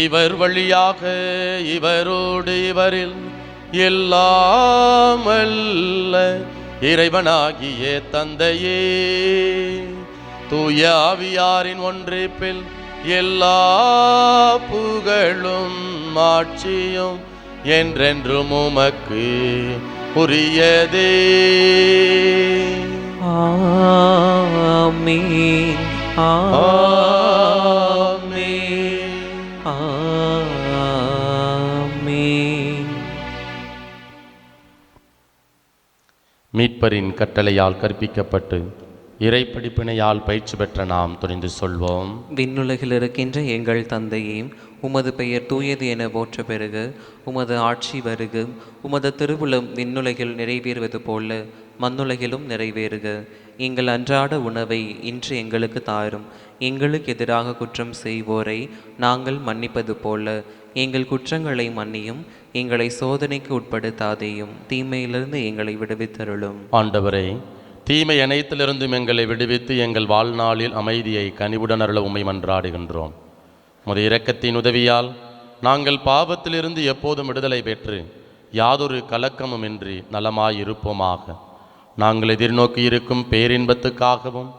[SPEAKER 2] இவர் வழியாக இவரோடு இவரில் எல்லாம் வல்ல இறைவனாகிய தந்தையே, தூய ஆவியாரின் ஒன்றிப்பில் எல்லா புகழும் ஆட்சியும் என்றென்றும் உமக்கு உரியதே.
[SPEAKER 3] ஆமென்.
[SPEAKER 2] ஆமென்.
[SPEAKER 3] ஆமென்.
[SPEAKER 2] மீட்பரின் கட்டளையால் கற்பிக்கப்பட்டு இறைப்படிப்பினையால் பயிற்சி பெற்ற நாம் துணிந்து சொல்வோம்:
[SPEAKER 1] விண்ணுலகில் இருக்கின்ற எங்கள் தந்தையே, உமது பெயர் தூயது என போற்ற பெறுக. உமது ஆட்சி வருக. உமது திருவுளம் விண்ணுலகில் நிறைவேறுவது போல மண்ணுலகிலும் நிறைவேறுக. எங்கள் அன்றாட உணவை இன்று எங்களுக்கு தாரும். எங்களுக்கு எதிராக குற்றம் செய்வோரை நாங்கள் மன்னிப்பது போல எங்கள் குற்றங்களை மன்னியும். எங்களை சோதனைக்கு உட்படுத்தாதேயும், தீமையிலிருந்து எங்களை விடுவித்தருளும்.
[SPEAKER 2] ஆண்டவரே, தீமை அனைத்திலிருந்தும் எங்களை விடுவித்து எங்கள் வாழ்நாளில் அமைதியை கனிவுடன் அருள உம்மை மன்றாடுகின்றோம். உமது இரக்கத்தின் உதவியால் நாங்கள் பாவத்திலிருந்து எப்போதும் விடுதலை பெற்று யாதொரு கலக்கமுமின்றி நலமாயிருப்போமாக. நாங்கள் எதிர்நோக்கி இருக்கும் பேரின்பத்துக்காகவும்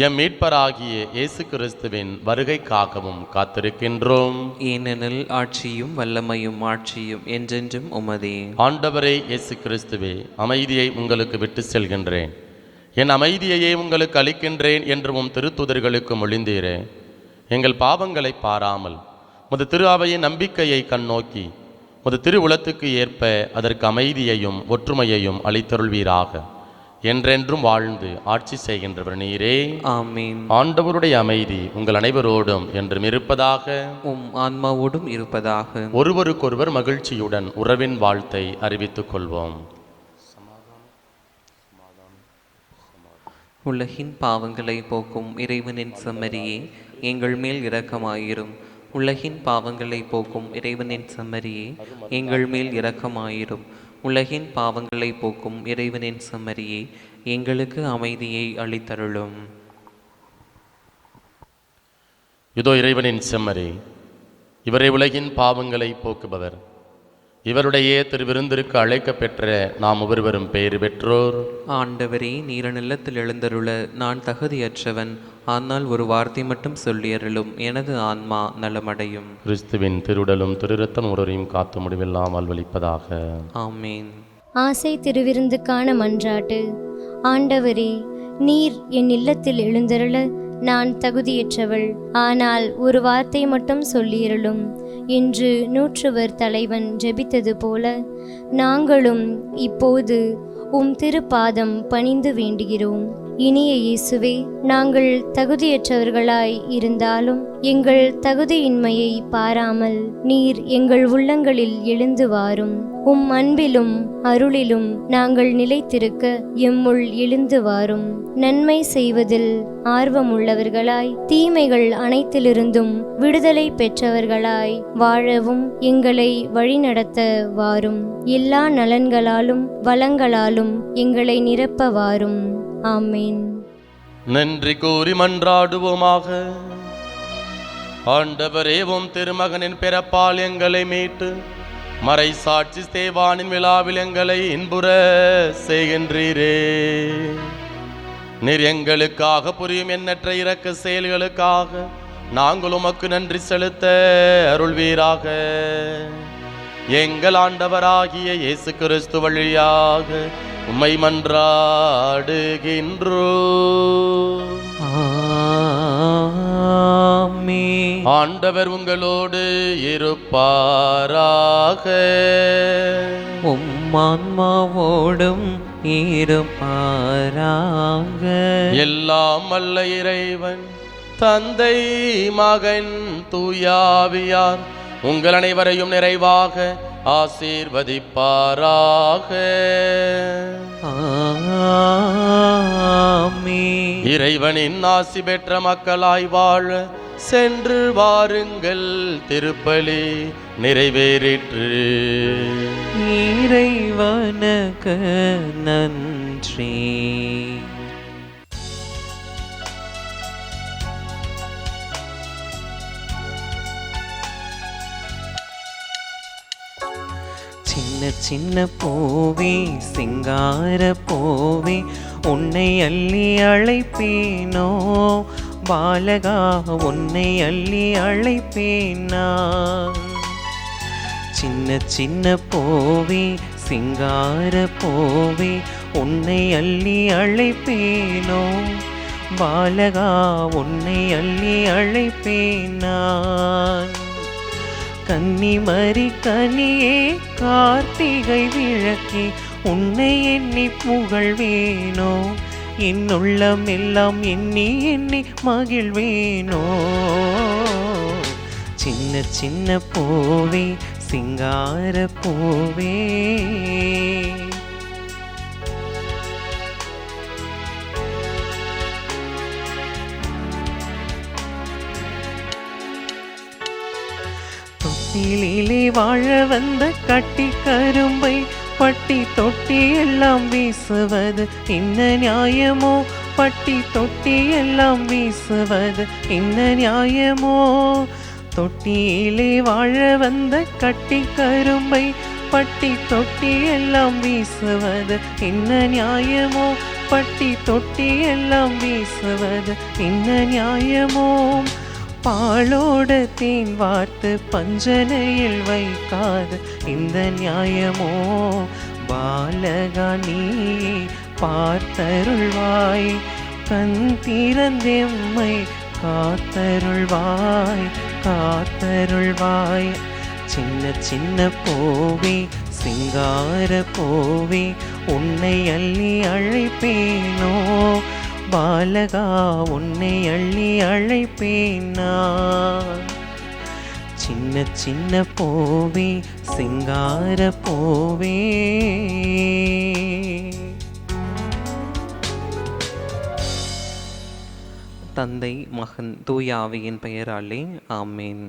[SPEAKER 2] எம் மீட்பராகிய இயேசு கிறிஸ்துவின் வருகைக்காகவும் காத்திருக்கின்றோம்.
[SPEAKER 1] ஏனெனில் ஆட்சியும் வல்லமையும் மாட்சியும் என்றென்றும் உமதே.
[SPEAKER 2] ஆண்டவரே இயேசு கிறிஸ்துவே, அமைதியை உங்களுக்கு விட்டு செல்கின்றேன், என் அமைதியையே உங்களுக்கு அளிக்கின்றேன் என்று உம் திருத்துதர்களுக்கு மொழிந்தீரே. எங்கள் பாவங்களை பாராமல் முது திரு அவையின் நம்பிக்கையை கண்ணோக்கி முது திருவுளத்துக்கு ஏற்ப அதற்கு அமைதியையும் ஒற்றுமையையும் அளித்தருள்வீராக. என்றென்றும் வாழ்ந்து ஆட்சி செய்கின்றவர் நீரே.
[SPEAKER 1] ஆமீன்.
[SPEAKER 2] ஆண்டவருடைய அமைதி உங்கள் அனைவரோடும் என்றும் இருப்பதாக.
[SPEAKER 1] உம் ஆன்மாவோடும் இருப்பதாக.
[SPEAKER 2] ஒருவருக்கொருவர் மகிழ்ச்சியுடன் உறவின் வாழ்த்தை அறிவித்துக் கொள்வோம்.
[SPEAKER 1] உலகின் பாவங்களை போக்கும் இறைவனின் செம்மறியே, எங்கள் மேல் இரக்கமாயிரும். உலகின் பாவங்களை போக்கும் இறைவனின் செம்மறியே, எங்கள் மேல் இரக்கமாயிரும். உலகின் பாவங்களை போக்கும் இறைவனின் செம்மறியே, எங்களுக்கு அமைதியை அளித்தருளும்.
[SPEAKER 2] இதோ இறைவனின் செம்மறி, இவரை உலகின் பாவங்களை போக்குபவர். இவருடைய திருவிருந்திற்கு அழைக்க பெற்ற நாம் ஒவ்வொருவரும் பெயர் பெற்றோர்.
[SPEAKER 1] ஆண்டவரே, நீர நிலத்தில் எழுந்தருள நான் தகுதியற்றவன். ஆனால் ஒரு வார்த்தை மட்டும் சொல்லியருளும், எனது ஆன்மா நலமடையும்.
[SPEAKER 2] கிறிஸ்துவின் திருவுடலும் திருரத்தம் ஒருவரையும் காத்து முடிவில்லாமல் வலிப்பதாக.
[SPEAKER 1] ஆமீன்.
[SPEAKER 4] ஆசை திருவிருந்துக்கான மன்றாட்டு. ஆண்டவரே, நீர் என் இல்லத்தில் எழுந்தருள நான் தகுதியற்றவள். ஆனால் ஒரு வார்த்தை மட்டும் சொல்லியருளும் என்று நூற்றுவர் தலைவன் ஜெபித்தது போல நாங்களும் இப்போது உம் திருப்பாதம் பணிந்து வேண்டுகிறோம். இனிய இயேசுவே, நாங்கள் தகுதியற்றவர்களாய் இருந்தாலும் எங்கள் தகுதியின்மையை பாராமல் நீர் எங்கள் உள்ளங்களில் எழுந்து வாரும். உம் அன்பிலும் அருளிலும் நாங்கள் நிலைத்திருக்க எம்முள் எழுந்து வாரும். நன்மை செய்வதில் ஆர்வமுள்ளவர்களாய் தீமைகள் அனைத்திலிருந்தும் விடுதலை பெற்றவர்களாய் வாழவும் எங்களை வழிநடத்த வாரும். எல்லா நலன்களாலும் வளங்களாலும் எங்களை நிரப்ப வாரும். ஆமேன்.
[SPEAKER 2] நன்றி கூறி மன்றாடுவோமாக. ஆண்டவரே, உம் திருமகனின் பிறப்பால் எங்களை மீட்டு மறை சாட்சி ஸ்தேவானின் விழாவில் எங்களை இன்புற செய்கின்றீரே. நீர் எங்களுக்காக புரியும் எண்ணற்ற இரக்க செயல்களுக்காக நாங்கள் உமக்கு நன்றி செலுத்த அருள்வீராக. எங்கள் ஆண்டவராகிய இயேசு கிறிஸ்து வழியாக உம்மை மன்றாடுகின்றோம்.
[SPEAKER 3] ஆமென்.
[SPEAKER 2] ஆண்டவர் உங்களோடு இருப்பாராக.
[SPEAKER 3] உம் ஆன்மாவோடும் இருப்பாராக.
[SPEAKER 2] எல்லாம் வல்ல இறைவன் தந்தை, மகன், தூயாவியார் உங்கள் அனைவரையும் நிறைவாக ஆசீர்வதிப்பாராக.
[SPEAKER 3] ஆமென்.
[SPEAKER 2] இறைவனின் ஆசி பெற்ற மக்களாய் வாழ சென்று வாருங்கள். திருப்பலி நிறைவேறிற்று.
[SPEAKER 3] இறைவனுக்கு நன்றி. சின்ன சின்ன பூவே, சிங்கார பூவே, உன்னை அள்ளி அழைப்பேனோ பாலகா, உன்னை அள்ளி அழைப்பேனா. சின்ன சின்ன பூவே, சிங்கார பூவே, உன்னை அள்ளி அழைப்பேனோ பாலகா, உன்னை அள்ளி அழைப்பேனான். கன்னிமரி கனியே, கார்த்திகை விளக்கே, உன்னை எண்ணி புகழ்வேனோ, என் உள்ளம் எல்லாம் எண்ணி எண்ணி மகிழ்வேனோ. சின்ன சின்ன பூவே, சிங்கார பூவே. தொட்டிலே வாழ வந்த கட்டி கரும்பை பட்டி தொட்டி எல்லாம் வீசுவது என்ன நியாயமோ? பட்டி தொட்டி எல்லாம் வீசுவது என்ன நியாயமோ? தொட்டியிலே வாழ வந்த கட்டி கரும்பை பட்டி தொட்டி எல்லாம் வீசுவது என்ன நியாயமோ? பட்டி தொட்டி எல்லாம் வீசுவது என்ன நியாயமோ? பாலோட தேன் வார்த்து பஞ்சனையில் வைக்காது இந்த நியாயமோ? பாலகா நீ பார்த்தருள்வாய், கண் திறந்தெம்மை காத்தருள்வாய், காத்தருள்வாய். சின்ன சின்ன பூவே சிங்கார பூவே உன்னை அள்ளி அழைப்பேனோ? பாலகா உன்னை அள்ளி அழைப்பேனா? சின்ன சின்ன பூவே சிங்கார பூவே.
[SPEAKER 1] தந்தை, மகன், தூய ஆவியின் பெயராலே ஆமேன்.